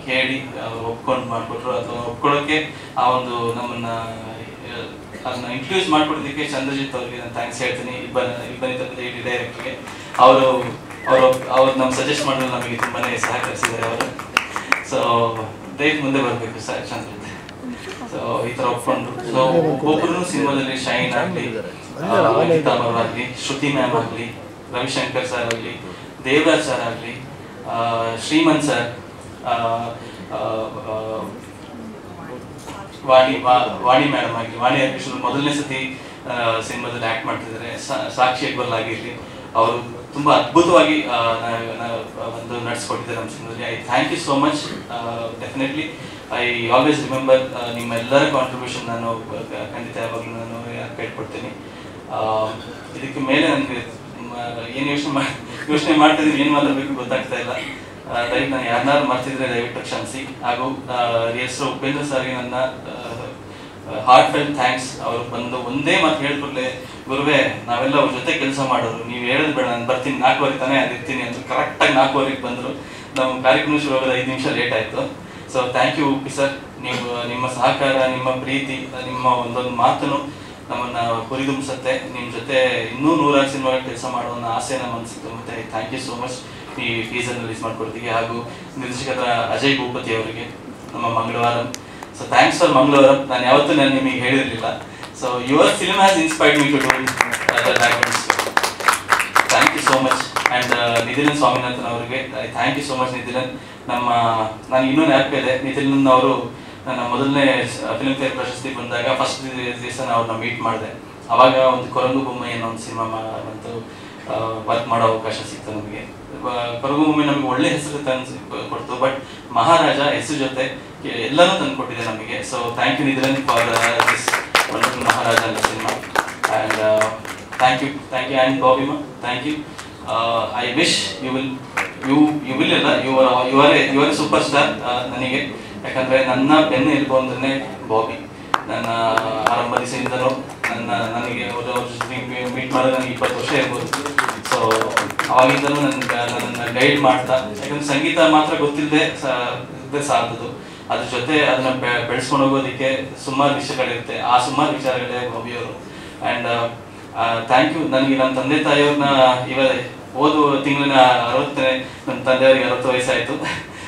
ಕೇಳಿ ಅವ್ರು ಒಪ್ಕೊಂಡು ಮಾಡಿಕೊಟ್ರು. ಅಥವಾ ಒಪ್ಕೊಳ್ಳೋಕ್ಕೆ ಆ ಒಂದು ನಮ್ಮನ್ನ ಅದನ್ನ ಇಂಟ್ರೊಡ್ಯೂಸ್ ಮಾಡ್ಕೊಡೋದಕ್ಕೆ ಚಂದ್ರಜಿತ್ ಅವ್ರಿಗೆ ನಾನು ಥ್ಯಾಂಕ್ಸ್ ಹೇಳ್ತೀನಿ, ಇಬ್ಬನಿ ಡೈರೆಕ್ಟ್ರಿಗೆ. ಅವರು ನಮ್ಮ ಸಜೆಸ್ಟ್ ಮಾಡಿದ್ರೆ ನಮಗೆ ತುಂಬಾ ಸಹಕರಿಸಿದ್ದಾರೆ ಅವರು. ಸೊ ಸ್ಟೇಜ್ ಮುಂದೆ ಬರಬೇಕು ಸರ್ ಚಂದ್ರ. ಸೊ ಈ ಥರ ಒಪ್ಕೊಂಡು ಸೊ ಒಬ್ಬೊಬ್ಬರು ಸಿನಿಮಾದಲ್ಲಿ ಶೈನ್ ಆಗಲಿ, ಗೀತಾ ಮ್ಯಾಮ್ ಆಗಲಿ, ಶ್ರುತಿ ಮ್ಯಾಮ್ ಆಗಲಿ, ರವಿಶಂಕರ್ ಸರ್ ಆಗಲಿ, ದೇವರಾಜ್ ಸರ್ ಆಗಲಿ, ಶ್ರೀಮಂತ್ ಸರ್, ವಾಣಿ ಮೇಡಮ್ ಆಗಲಿ, ವಾಣಿ ಅರ್ಪಿಷನ್ ಮೊದಲನೇ ಸತಿ ಸಿನಿಮಾದಲ್ಲಿ ಆ್ಯಕ್ಟ್ ಮಾಡ್ತಿದ್ದಾರೆ, ಸಾಕ್ಷಿ ಅಕ್ಬರ್ ಆಗಿರಲಿ, ಅವರು ತುಂಬ ಅದ್ಭುತವಾಗಿ ಒಂದು ನಡೆಸ್ಕೊಟ್ಟಿದ್ದಾರೆ ನಮ್ಮ ಸಿನಿಮಾದಲ್ಲಿ. I thank you so much. Definitely I always remember ನಿಮ್ಮೆಲ್ಲರ ಕಾಂಟ್ರಿಬ್ಯೂಷನ್ ನಾನು ಖಂಡಿತ ಯಾವಾಗಲೂ ನಾನು ಕೇಳ್ಕೊಡ್ತೀನಿ. ಇದಕ್ಕೆ ಮೇಲೆ ನನಗೆ ಏನು ಯೋಚನೆ ಮಾಡ್ತಿದ್ದೀನಿ, ಏನು ಮಾತಾಡಬೇಕು ಗೊತ್ತಾಗ್ತಾ ಇಲ್ಲ. ದಯವಿಟ್ಟು ನಾನು ಯಾರನ್ನಾರು ಮಾಡ್ತಿದ್ರೆ ದಯವಿಟ್ಟು ಕ್ಷಮಿಸಿ. ಹಾಗೂ ಹೆಸರು ಉಪೇಂದ್ರ ಸರ್ಗೆ ನನ್ನ ಹಾರ್ಟ್ ಫೆಲ್ ಥ್ಯಾಂಕ್ಸ್. ಅವರು ಬಂದು ಒಂದೇ ಮಾತು ಹೇಳ್ಕೊಡ್ಲೆ, ಗುರುವೇ ನಾವೆಲ್ಲ ಅವ್ರ ಜೊತೆ ಕೆಲಸ ಮಾಡೋರು, ನೀವು ಹೇಳೋದು ಬೇಡ, ನಾನು ಬರ್ತೀನಿ 4:15 ತಾನೇ ಅದಿರ್ತೀನಿ ಅಂತ ಕರೆಕ್ಟಾಗಿ 4:15 ಬಂದರು. ನಮ್ಮ ಕಾರ್ಯಕ್ರಮ ಶುರು ಆಗೋದು 5 ನಿಮಿಷ ಲೇಟ್ ಆಯಿತು. So thank you Uppi sir. ನೀವು ನಿಮ್ಮ ಸಹಕಾರ, ನಿಮ್ಮ ಪ್ರೀತಿ, ನಿಮ್ಮ ಒಂದೊಂದು ಮಾತನ್ನು ನಮ್ಮನ್ನು ಹುರಿದುಂಬಿಸುತ್ತೆ. ನಿಮ್ಮ ಜೊತೆ ಇನ್ನೂ 100 ಸಿನಿಮಾಗಳು ಕೆಲಸ ಮಾಡೋ ಅನ್ನೋ ಆಸೆ ನಮ್ಮ ಅನಿಸುತ್ತೆ. ಮತ್ತು ಥ್ಯಾಂಕ್ ಯು ಸೋ ಮಚ್ ಈ ಟೀಸರ್ ರಿಲೀಸ್ ಮಾಡ್ಕೊಡ್ತೀವಿ. ಹಾಗೂ ನಿರ್ದೇಶಕರ ಅಜಯ್ ಭೂಪತಿ ಅವರಿಗೆ ನಮ್ಮ Mangalavaaram. So thanks for Mangalavaaram. ನಾನು ಯಾವತ್ತೂ ನಿಮಗೆ ಹೇಳಿರಲಿಲ್ಲ. So your film has inspired me to do thank you so much. And Nithilan Swaminathan ಅವರಿಗೆ thank you so much. Nithilan ನಾನು ಇನ್ನೂ ನೆನಪು ಇದೆ, ನಿಧಿಲನ್ ಅವರು ನನ್ನ ಮೊದಲನೇ ಫಿಲ್ಮ್ ಫೇರ್ ಪ್ರಶಸ್ತಿ ಬಂದಾಗ ಫಸ್ಟ್ ದಿವಸ ಅವ್ರನ್ನ ಮೀಟ್ ಮಾಡಿದೆ. ಆವಾಗ ಒಂದು ಕೊರಂಗು ಬೊಮ್ಮೆ ಅನ್ನೋ ಒಂದು ಸಿನಿಮಾ ಮತ್ತು ವರ್ಕ್ ಮಾಡೋ ಅವಕಾಶ ಸಿಕ್ತು ನಮಗೆ. ಕೊರಂಗು ಬೊಮ್ಮೆ ನಮಗೆ ಒಳ್ಳೆ ಹೆಸರು ಕೊಡ್ತು, ಬಟ್ ಮಹಾರಾಜ ಹೆಸರು ಜೊತೆ ಎಲ್ಲನೂ ತಂದು ಕೊಟ್ಟಿದೆ ನಮಗೆ. So thank you Nithilan for this wonderful Maharaja ಅನ್ನೋ cinema. And thank you and ಬಾಬಿಮಾ, thank you. I wish you will ಎಲ್ಲ ಯು ಆರ್ ಸೂಪರ್ ಸ್ಟಾರ್ ನನಗೆ. ಯಾಕಂದರೆ ನನ್ನ ಬೆನ್ನು ಎಲ್ಬೋ ಅಂದ್ರೆ ಬಾಬಿ. ನನ್ನ ಆರಂಭ ದಿವಸದಿಂದಲೂ ನನಗೆ ಮೀಟ್ ಮಾಡೋದು ನನಗೆ 20 ವರ್ಷ ಇರ್ಬೋದು. ಸೊ ಅವಾಗಿಂದಲೂ ನನ್ನ ಗೈಡ್ ಮಾಡ್ತಾ, ಯಾಕಂದರೆ ಸಂಗೀತ ಮಾತ್ರ ಗೊತ್ತಿಲ್ಲದೆ ಸಾಲದು, ಅದ್ರ ಜೊತೆ ಅದನ್ನ ಬೆಳೆಸ್ಕೊಂಡು ಹೋಗೋದಕ್ಕೆ ಸುಮಾರು ವಿಷಯಗಳಿರುತ್ತೆ. ಆ ಸುಮಾರು ವಿಚಾರಗಳೇ ಬಾಬಿಯವರು. And thank you. ನನಗೆ ನಮ್ಮ ತಂದೆ ತಾಯಿಯವ್ರನ್ನ ಹೋದ ತಿಂಗಳಿನ ನನ್ನ ತಂದೆಯವ್ರಿಗೆ 60 ವಯಸ್ಸಾಯಿತು.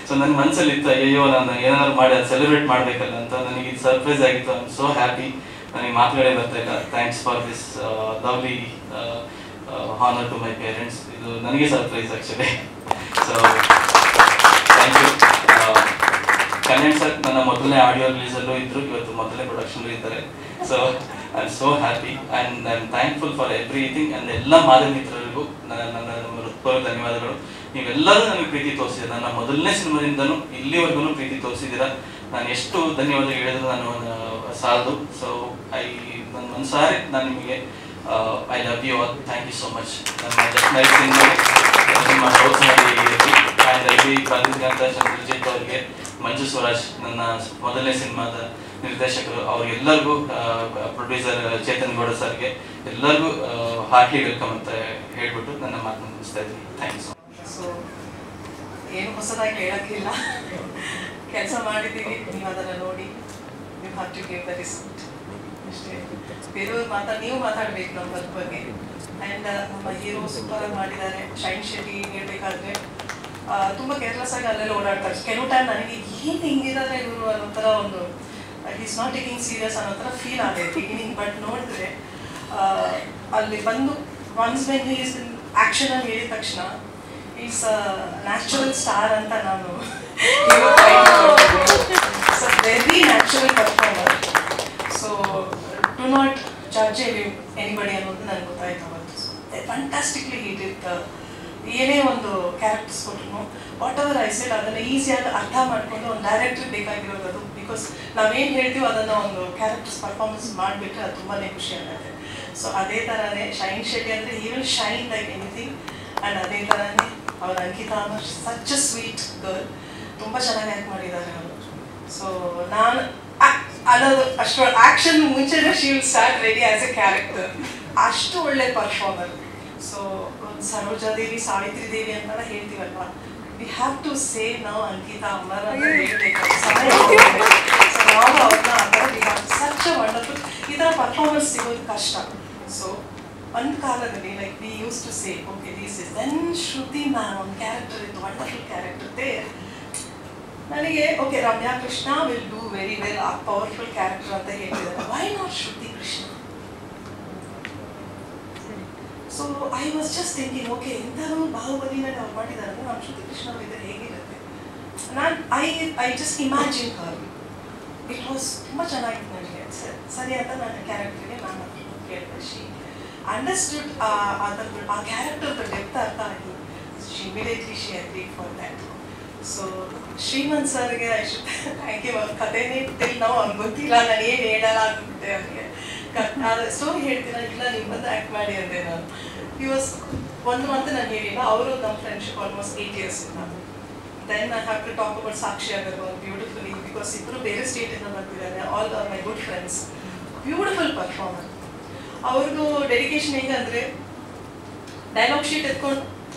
ಸೊ ನನ್ನ ಮನಸ್ಸಲ್ಲಿ ಇತ್ತು, ಅಯ್ಯೋ ನಾನು ಏನಾದ್ರು ಮಾಡಿ ಅದು ಸೆಲೆಬ್ರೇಟ್ ಮಾಡಬೇಕಲ್ಲ ಅಂತ. ನನಗೆ ಇದು ಸರ್ಪ್ರೈಸ್ ಆಗಿತ್ತು. I am so happy. ನನಗೆ ಮಾತುಗಳೇ ಬರ್ತಾ ಇಲ್ಲ. Thanks for this lovely honour to my parents. ಇದು ನನಗೆ surprise actually. So thank you. Kalyan sir ನನ್ನ ಮೊದಲನೇ ಆಡಿಯೋ ರಿಲೀಸಲ್ಲೂ ಇದ್ದರು, ಇವತ್ತು ಮೊದಲನೇ ಪ್ರೊಡಕ್ಷನ್ಲೂ ಇದ್ದಾರೆ. So I am so happy and I am thankful for everything. And ಎಲ್ಲ ಮಾಧ್ಯಮ ಮಿತ್ರರಿಗೂ ನನ್ನ ಹೃತ್ಪೂರ್ವಕ ಧನ್ಯವಾದಗಳು. ನೀವೆಲ್ಲರೂ ನನಗೆ ಪ್ರೀತಿ ತೋರಿಸಿದ್ದೀರ. ನನ್ನ ಮೊದಲನೇ ಸಿನಿಮಾದಿಂದನೂ ಇಲ್ಲಿವರೆಗೂ ಪ್ರೀತಿ ತೋರಿಸಿದ್ದೀರ. ನಾನು ಎಷ್ಟು ಧನ್ಯವಾದ ಹೇಳಿದ್ರು ನಾನು ಸಾಲದು. ಸೊ ನನ್ನ ಮನಸಾರೆ ನಾನು ನಿಮಗೆ I love you all. Thank you so much. ನನ್ನ ಜಸ್ಟ್ ನೈಟ್ ನಿಮ್ಮ ಪ್ರೋತ್ಸಾಹ ಆ್ಯಂಡ್ ಇಲ್ಲಿ ಬಂದಿದ್ದಂಥ ಚಂದ್ರಜಿತ್ ಅವರಿಗೆ, ಮಂಜು ಸ್ವರಾಜ್ ನನ್ನ ಮೊದಲನೇ ಸಿನಿಮಾದ ನಿರ್ದೇಶಕರು, ಅವ್ರಿಗೆಲ್ಲರಿಗೂ, ಪ್ರೊಡ್ಯೂಸರ್ ಚೇತನ್ ಗೌಡ ಸರ್ಗೆ ಎಲ್ಲರಿಗೂ ಹಾರ್ಟ್ಲಿ ವೆಲ್ಕಮ್ ಅಂತ ಹೇಳ್ಬಿಟ್ಟು ನನ್ನ ಮಾತನ್ನು ಮುಗಿಸ್ತಾ ಇದ್ದೀನಿ. Thank you so much. So ಏನು ಹೊಸದಾಗಿ ಹೇಳೋಕ್ಕಿಲ್ಲ, ಕೆಲಸ ಮಾಡಿದ್ದೀವಿ, ನೀವು ಅದನ್ನು ನೋಡಿ ನೀವು have to give the result ಅಷ್ಟೇ. ಬೇರೆಯವ್ರು ನೀವು ಮಾತಾಡಬೇಕು ನಮ್ಮ ವರ್ಕ್ ಬಗ್ಗೆ. ಆ್ಯಂಡ್ ನಮ್ಮ ಹೀರೋ ಸೂಪರಾಗಿ ಮಾಡಿದ್ದಾರೆ. ಶೈನ್ ಶೆಟ್ಟಿ ಹೇಳ್ಬೇಕಾದ್ರೆ ತುಂಬ ಕೇರ್ಲೆಸ್ ಆಗಿ ಅಲ್ಲೆಲ್ಲ ಓಡಾಡ್ತಾರೆ. ಕೆಲವು ಟೈಮ್ ನನಗೆ ಏನು ಹಿಂಗಿದ್ದಾರೆ ಇವರು ಅನ್ನೋ ಥರ ಒಂದು ಈಸ್ ನಾಟ್ ಟೇಕಿಂಗ್ ಸೀರಿಯಸ್ ಅನ್ನೋ ಥರ ಫೀಲ್ ಆಗಿದೆ ಬಿಗಿನಿಂಗ್. ಬಟ್ ನೋಡಿದ್ರೆ ಅಲ್ಲಿ ಬಂದು ಒನ್ಸ್ ವೆನ್ ಹಿ ಈಸ್ ಆ್ಯಕ್ಷನಲ್ಲಿ ಹೇಳಿದ ತಕ್ಷಣ ಈಸ್ ನ್ಯಾಚುರಲ್ ಸ್ಟಾರ್ ಅಂತ ನಾನು very natural performer. So do not judge anybody ಅನ್ನೋದು ನನಗೆ ಗೊತ್ತಾಯ್ತು ಅವತ್ತು. Fantastically he did. ಏನೇ ಒಂದು ಕ್ಯಾರೆಕ್ಟರ್ಸ್ ಕೊಟ್ಟರು ವಾಟ್ ಎವರ್ ಐ ಸೆಡ್ ಅದನ್ನು ಈಸಿಯಾಗಿ ಅರ್ಥ ಮಾಡಿಕೊಂಡು ಒಂದು ಡೈರೆಕ್ಟ್ರಿಗೆ ಬೇಕಾಗಿರೋದು ಅದು. ಬಿಕಾಸ್ ನಾವೇನು ಹೇಳ್ತೀವೋ ಅದನ್ನು ಒಂದು ಕ್ಯಾರೆಕ್ಟರ್ಸ್ ಪರ್ಫಾರ್ಮೆನ್ಸ್ ಮಾಡಿಬಿಟ್ರೆ ಅದು ತುಂಬಾ ಖುಷಿ ಆಗುತ್ತೆ. ಸೊ ಅದೇ ಥರನೇ ಶೈನ್ ಶೆಟ್ಟಿ ಅಂದರೆ he will shine like anything. And ಅದೇ ಥರನೇ ಅವ್ರ Ankita such a sweet girl. ತುಂಬ ಚೆನ್ನಾಗಿ ಆ್ಯಕ್ಟ್ ಮಾಡಿದ್ದಾರೆ ಅವರು. ಸೊ ನಾನು ಅನ್ನೋದು ಅಷ್ಟು ಆ್ಯಕ್ಷನ್ ಮುಂಚೆನೇ she will start ready as A character. ಅಷ್ಟು ಒಳ್ಳೆ ಪರ್ಫಾರ್ಮರ್. ಸೊ ಒಂದು ಸರೋಜಾದೇವಿ, ಸಾವಿತ್ರಿ ದೇವಿ ಅಂತ ಹೇಳ್ತೀವಲ್ವಾ, ವಿ ಹ್ಯಾವ್ ಟು ಸೇವ್ ನಾವು ಅಂಕಿತಾ ಅಮರ್ ಅಂತ ಹೇಳ್ಬೇಕು. ಸೊ ನಾವು ಅವ್ರನ್ನ ಆ ಥರ we have such a wonderful. ಈ ಥರ ಪರ್ಫಾರ್ಮೆನ್ಸ್ ಸಿಗೋದು ಕಷ್ಟ. ಸೊ ಒಂದು ಕಾಲದಲ್ಲಿ like we use to say okay this is then Shruti ma'am ಒಂದು ಕ್ಯಾರೆಕ್ಟರ್ ಇತ್ತು, ವಂಡರ್ಫುಲ್ ಕ್ಯಾರೆಕ್ಟರ್ ದೇ. ನನಗೆ okay Ramya Krishna will do very well a powerful character ಅಂತ ಹೇಳಿದ್ದಾರೆ, why not Shruti Krishna? So I was just thinking okay ಇಂಥದ್ದು ಬಾಹುಬಲಿನಲ್ಲಿ ಅವ್ರು ಮಾಡಿದ್ದಾರೆ ಅಂದರೆ ನಮ್ಮ ಶ್ರುತಿ ಕೃಷ್ಣ ಇದ್ರೆ ಹೇಗಿರುತ್ತೆ. ನಾನು I just imagine Har. It was ತುಂಬ ಚೆನ್ನಾಗಿತ್ತು ನನಗೆ. ಸರಿ ಅಂತ ನನ್ನ ಕ್ಯಾರೆಕ್ಟರ್ಗೆ ನಾನು ಕೇಳಿದೆ. ಶಿ ಅಂಡರ್ಸ್ಟುಡ್ ಆ ಕ್ಯಾರೆಕ್ಟರ್ದು ಡೆಪ್ತ್ ಅರ್ಥ ಆಗಿ she immediately she agreed for that. So Shrimant ಸರ್ಗೆ ಐ ಶುಡ್ ಥ್ಯಾಂಕ್ ಯು. ಅವ್ರ ಕಥೆನೇ ಟಿಲ್ ನಾವು ಅವ್ರಿಗೆ ಗೊತ್ತಿಲ್ಲ, ನಾನು ಏನು ಹೇಳಲ್ಲ ಅಂದ್ಬಿಟ್ಟೆ ಅವ್ರಿಗೆ. ಸ್ಟೋರಿ ಹೇಳ್ತೀನ, ಇಲ್ಲ ನೀವು ಬಂದು ಆ್ಯಕ್ಟ್ ಮಾಡಿ ಅಂದೆ ನಾನು. ಈ ವಾಸ್ ಒಂದು ಮಾತು ನಾನು ಹೇಳಿಲ್ಲ. ಅವರು ನಮ್ಮ ಫ್ರೆಂಡ್ಶಿಪ್ ಆಲ್ಮೋಸ್ಟ್ 8 years ಇಂದ. Then I have to talk about Sakshi Agarwal beautifully, because ಇಬ್ಬರು ಬೇರೆ ಸ್ಟೇಟಿಂದ ಬಂದಿದ್ದಾರೆ. All are my good friends. Beautiful performer. ಅವ್ರದ್ದು ಡೆಡಿಕೇಶನ್ ಹೆಂಗಂದರೆ ಡೈಲಾಗ್ ಶೀಟ್ ಎತ್ಕೊಂಡು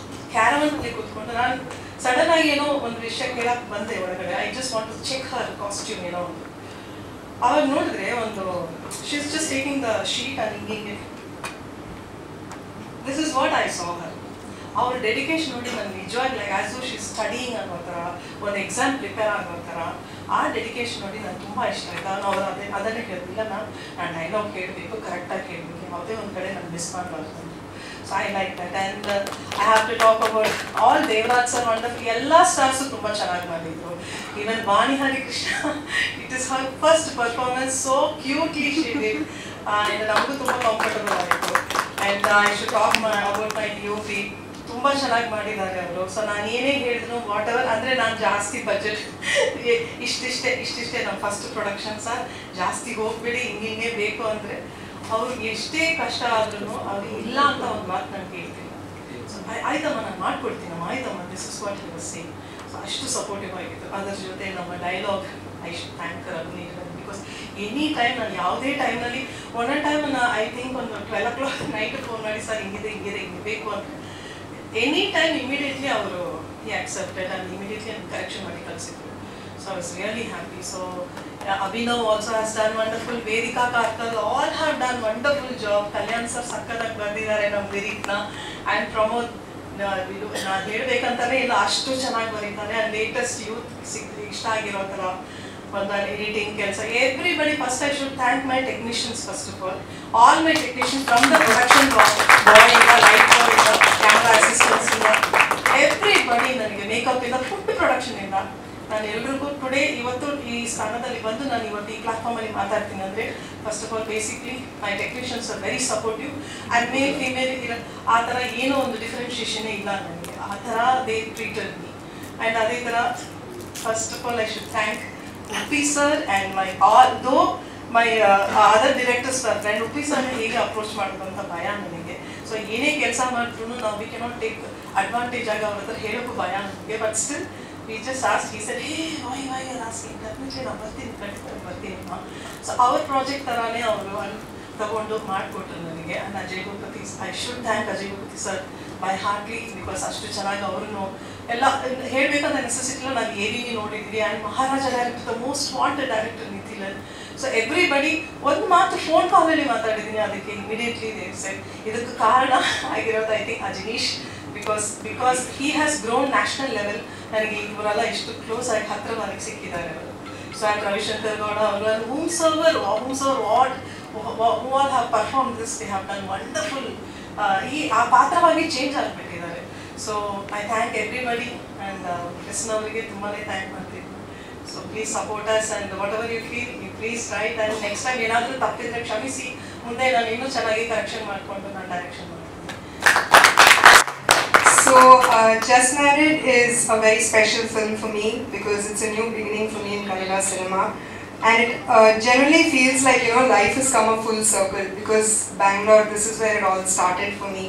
ಕ್ಯಾರವನ್ ಮುಂದೆ ಕೂತ್ಕೊಂಡು ನಾನು ಸಡನ್ ಆಗಿ ಏನೋ ಒಂದು ವಿಷಯ ಕೇಳಕ್ಕೆ ಬಂದೆ ಒಳಗಡೆ. I just want to check her costume ಏನೋ ಒಂದು. ಅವಾಗ ನೋಡಿದ್ರೆ ಒಂದು she is just taking the sheet and hanging it. This is what I saw her. ಅವ್ರ ಡೆಡಿಕೇಶನ್ ನೋಡಿ ನಾನು ನಿಜವಾಗಿ like as you she studying ಅನ್ನೋ ಥರ, ಒಂದು ಎಕ್ಸಾಮ್ ಪ್ರಿಪೇರ್ ಆಗೋ ಥರ ಆ ಡೆಡಿಕೇಶನ್ ನೋಡಿ ನನಗೆ ತುಂಬ ಇಷ್ಟ ಆಯಿತು. ನಾನು ಅವ್ರು ಅದನ್ನೇ ಕೇಳಿಲ್ಲ, ನಾನು ಡೈಲಾಗ್ ಕೇಳಬೇಕು, ಕರೆಕ್ಟಾಗಿ ಕೇಳಬೇಕು, ಯಾವುದೇ ಒಂದು ಕಡೆ ನಾನು ಮಿಸ್ ಮಾಡಬಾರ್ದು. So I like that. And I have to talk about all Devaraj sir wonderful. ಎಲ್ಲ ಸ್ಟಾರ್ಸು ತುಂಬ ಚೆನ್ನಾಗಿ ಮಾಡಿದ್ರು. Even Vani Harikrishna, it is her first performance. So cutely she did. And ನಮಗೂ ತುಂಬ ಕಂಫರ್ಟಬಲ್ ಆಯಿತು. And I should talk about my DOP. ತುಂಬ ಚೆನ್ನಾಗಿ ಮಾಡಿದ್ದಾರೆ ಅವರು. ಸೊ ನಾನು ಏನೇ ಹೇಳಿದ್ರು ವಾಟ್ ಎವರ್ ಅಂದರೆ ನಾನು ಜಾಸ್ತಿ ಬಜೆಟ್ ಇಷ್ಟಿಷ್ಟೇ ನಮ್ಮ ಫಸ್ಟ್ ಪ್ರೊಡಕ್ಷನ್ ಸರ್, ಜಾಸ್ತಿ ಹೋಗ್ಬೇಡಿ, ಹಿಂಗೆ ಬೇಕು ಅಂದರೆ ಅವ್ರಿಗೆ ಎಷ್ಟೇ ಕಷ್ಟ ಆದ್ರೂ ಅವ್ರಿಗೆ ಇಲ್ಲ ಅಂತ ಒಂದು ಮಾತು ನಾನು ಕೇಳ್ತೀನಿ. ಸೊ ಆಯ್ತಮ್ಮ ನಾನು ಮಾಡ್ಕೊಡ್ತೀನಮ್ಮ, ಆಯ್ತಮ್ಮ, this is what you was saying. So ಅಷ್ಟು ಸಪೋರ್ಟಿವ್ ಆಗಿತ್ತು. ಅದರ ಜೊತೆ ನಮ್ಮ dialogue I should thank Agni, because any time ನಾನು ಯಾವುದೇ ಟೈಮ್ನಲ್ಲಿ ಒಂದೊಂದು ಟೈಮ್ ಐ ಥಿಂಕ್ ಒಂದು 12 o'clock ನೈಟ್ ಫೋನ್ ಮಾಡಿ ಸರ್ ಹಿಂಗಿದೆ ಹಿಂಗೆ ಬೇಕು ಅಂತ ಎನಿ ಟೈಮ್ ಇಮಿಡಿಯೇಟ್ಲಿ ಅವರು ಹಿ ಆಕ್ಸೆಪ್ಟೆಡ್ ಆ್ಯಂಡ್ ಇಮಿಡಿಯೇಟ್ಲಿ ಕರೆಕ್ಷನ್ ಮಾಡಿ ಕಳಿಸಿದ್ರು. So I was really happy. So Abhinav also has done wonderful. Vedika Karkal, all have done wonderful job. Kalyan sir sakkadaಗಿ ಬಂದಿದ್ದಾರೆ ನಮ್ಮ ಲಿರಿಕ್ನ. ಆ್ಯಂಡ್ ಪ್ರಮೋದ್ ನಾನು ಹೇಳಬೇಕಂತಾನೆ ಇಲ್ಲ, ಅಷ್ಟು ಚೆನ್ನಾಗಿ ಬರೀತಾರೆ. ಆ್ಯಂಡ್ ಲೇಟೆಸ್ಟ್ ಯೂತ್ ಇಷ್ಟ ಆಗಿರೋ ಥರ ಒಂದು ಎಡಿಟಿಂಗ್ ಕೆಲಸ. Everybody first I should thank my technicians first of all my technician from the production boy ಇಂದ, ಲೈಟ್ ಬಾಯ್ ಇಂದ, ಕ್ಯಾಮ್ರಾ ಅಸಿಸ್ಟೆಂಟ್ಸ್ ಇಂದ, ಎವ್ರಿಬಡಿ. ನನಗೆ ಮೇಕಪ್ ಇಂದ, ಫುಡ್ ಪ್ರೊಡಕ್ಷನ್ ಇಂದ, ನಾನು ಎಲ್ರಿಗೂ ಟುಡೇ ಇವತ್ತು ಈ ಸ್ಥಾನದಲ್ಲಿ ಬಂದು ನಾನು ಇವತ್ತು ಈ ಪ್ಲಾಟ್ಫಾರ್ಮಲ್ಲಿ ಮಾತಾಡ್ತೀನಿ ಅಂದರೆ first of all basically my technicians are very supportive. And mail female ಆ ಥರ ಏನೋ ಒಂದು ಡಿಫ್ರೆನ್ಷಿಯೇಷನೇ ಇಲ್ಲ ನನಗೆ. ಆ ಥರ ದೇ ಟ್ರೀಟೆಡ್ ಮೀ. ಆ್ಯಂಡ್ ಅದೇ ಥರ first of all I should thank Uppi sir and my all though my other directors are friend. Uppi ಸರ್ನ ಹೇಗೆ ಅಪ್ರೋಚ್ ಮಾಡೋದು ಅಂತ ಭಯ ನನಗೆ. ಸೊ ಏನೇ ಕೆಲಸ ಮಾಡಿದ್ರು ನಾವು ವಿ ಕೆನಾಟ್ ಟೇಕ್ ಅಡ್ವಾಂಟೇಜ್ ಆಗಿ ಅವ್ರ ಹತ್ರ ಹೇಳೋಕ್ಕೂ ಭಯ ನನಗೆ. But still we just asked, he said, hey, why you're asking? Definitely ನಾನು ಬರ್ತೀನಿ, ಖಂಡಿತ ಬರ್ತೀನಿ ಅಮ್ಮ. ಸೊ ಅವ್ರ ಪ್ರಾಜೆಕ್ಟ್ ಥರನೇ ಅವರು ತಗೊಂಡು ಮಾಡಿಕೊಟ್ರು ನನಗೆ. And Ajay Bhupathi, I should thank Ajay Bhupathi sir by heartily, because ಅಷ್ಟು ಚೆನ್ನಾಗಿ ಅವ್ರನ್ನು ಎಲ್ಲ ಹೇಳಬೇಕಂತ ನೆಸೆಸಿಟಿ ಇಲ್ಲ. ನಾನು AVV ನೋಡಿದ್ವಿ. And Maharaja director, the most wanted director Nithilan. So everybody ಒಂದು ಮಾತು ಫೋನ್ ಕಾಲಲ್ಲಿ ಮಾತಾಡಿದ್ದೀನಿ, ಅದಕ್ಕೆ ಇಮಿಡಿಯೇಟ್ಲಿ ಸರ್ ಇದಕ್ಕೆ ಕಾರಣ ಆಗಿರೋದು I think Ajaneesh. Because he has grown national level. ನನಗೆ ಇವರೆಲ್ಲ ಇಷ್ಟು ಕ್ಲೋಸ್ ಆಗಿ ಹತ್ತಿರವಾಗಿ ಸಿಕ್ಕಿದ್ದಾರೆ ಅವರು. ಸೊ ಆ್ಯಂಡ್ ರವಿಶಂಕರ್ ಗೌಡ ಅವರು, whomsoever what who all have performed this, they have done wonderful. ಆ ಪಾತ್ರವಾಗಿ ಚೇಂಜ್ ಆಗಿಬಿಟ್ಟಿದ್ದಾರೆ. So I thank everybody. And Krishna ಅವರಿಗೆ ತುಂಬಾ ಥ್ಯಾಂಕ್ ಮಾಡ್ತೀನಿ. So please support us and whatever you feel you please write. And next time ಏನಾದರೂ ತಪ್ಪಿದ್ರೆ ಕ್ಷಮಿಸಿ, ಮುಂದೆ ನಾನು ಇನ್ನೂ ಚೆನ್ನಾಗಿ ಕರೆಕ್ಷನ್ ಮಾಡಿಕೊಂಡು ನಾನು ಡೈರೆಕ್ಷನ್ ಮಾಡ್ತೀನಿ. So, Just Married is a very special film for me because it's a new beginning for me in Kannada cinema, and it generally feels like, you know, life has come a full circle, because Bangalore, this is where it all started for me,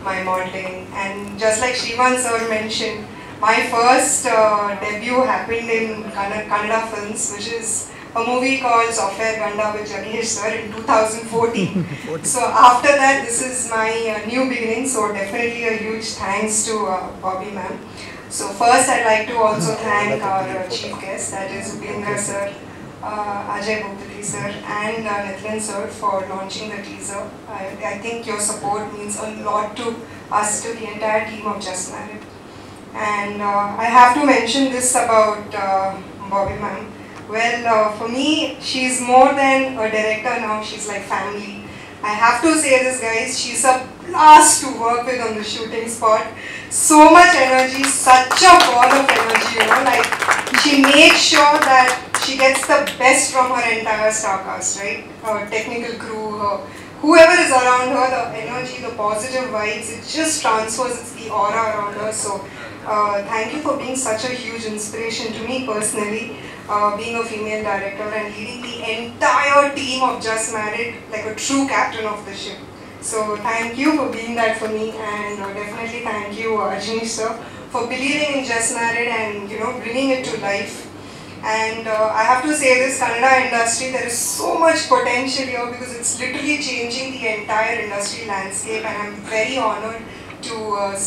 my modeling. And just like Shrivan sir mentioned, my first debut happened in Kannada films, which is a movie called Software Ganda with Jagdish sir in 2014. So after that, this is my new beginning. So definitely a huge thanks to Bobby ma'am. So first I'd like to also thank our chief guest, that is Upendra sir, Ajay Bhupati sir and Nithin sir for launching the teaser. I think your support means a lot to us, to the entire team of Just Married. And I have to mention this about Bobby ma'am. Well, for me, she's more than a director now, she's like family. I have to say this, guys, she's a blast to work with on the shooting spot. So much energy, such a ball of energy, you know, like she makes sure that she gets the best from her entire star cast, right? Her technical crew, whoever is around her, the energy, the positive vibes, it just transfers, it's the aura around her. So thank you for being such a huge inspiration to me personally, being a female director and leading the entire team of Just Married like a true captain of the ship. So thank you for being that for me, and definitely thank you Ajnish sir for believing in Just Married and, you know, bringing it to life. And I have to say this, Kannada industry, there is so much potential here because it's literally changing the entire industry landscape, and I'm very honored to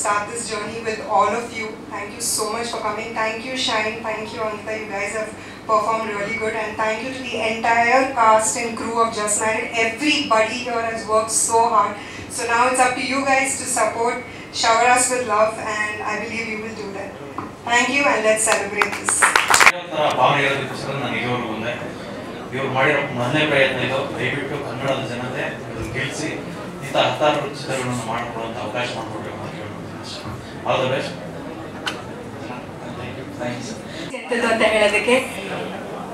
start this journey with all of you. Thank you so much for coming. Thank you Shine, thank you Ankita, you guys have performed really good, and thank you to the entire cast and crew of Just Married. Everybody here has worked so hard. So now it's up to you guys to support, shower us with love, and I believe you will do that. Thank you, and let's celebrate this. ಭಾವನೆ ಇರೋದಕ್ಕೋಸ್ಕರ ನಾನು ಇದುವರೆಗೂ ಬಂದೆ. ಇವ್ರು ಮಾಡಿರೋ ಮೊದಲನೇ ಪ್ರಯತ್ನ ಇದು. ದಯವಿಟ್ಟು ಕನ್ನಡದ ಜನತೆ ಗೆಲ್ಲಿಸಿ ಇಂಥ ಹತ್ತಾರು ಚಿತ್ರಗಳನ್ನು ಮಾಡಿಕೊಡುವಂಥ ಅವಕಾಶ ಮಾಡಿಕೊಡ್ಬೇಕು ಅಂತ ಕೇಳ್ಕೊಳ್ತೀನಿ. All the best. ಅಂತ ಹೇಳೋದಕ್ಕೆ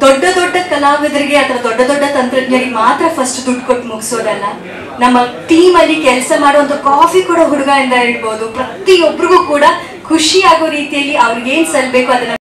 ದೊಡ್ಡ ದೊಡ್ಡ ಕಲಾವಿದರಿಗೆ ಅಥವಾ ದೊಡ್ಡ ದೊಡ್ಡ ತಂತ್ರಜ್ಞರಿಗೆ ಮಾತ್ರ ಫಸ್ಟ್ ದುಡ್ಡು ಕೊಟ್ಟು ಮುಗಿಸೋದಲ್ಲ, ನಮ್ಮ ಟೀಮ್ ಅಲ್ಲಿ ಕೆಲಸ ಮಾಡುವಂತ ಕಾಫಿ ಕೊಡೋ ಹುಡುಗ ಇಂದ ಇರ್ಬೋದು, ಪ್ರತಿಯೊಬ್ಬರಿಗೂ ಕೂಡ ಖುಷಿ ಆಗೋ ರೀತಿಯಲ್ಲಿ ಅವ್ರಿಗೆ ಏನ್ ಸಲ್ಬೇಕು ಅದನ್ನ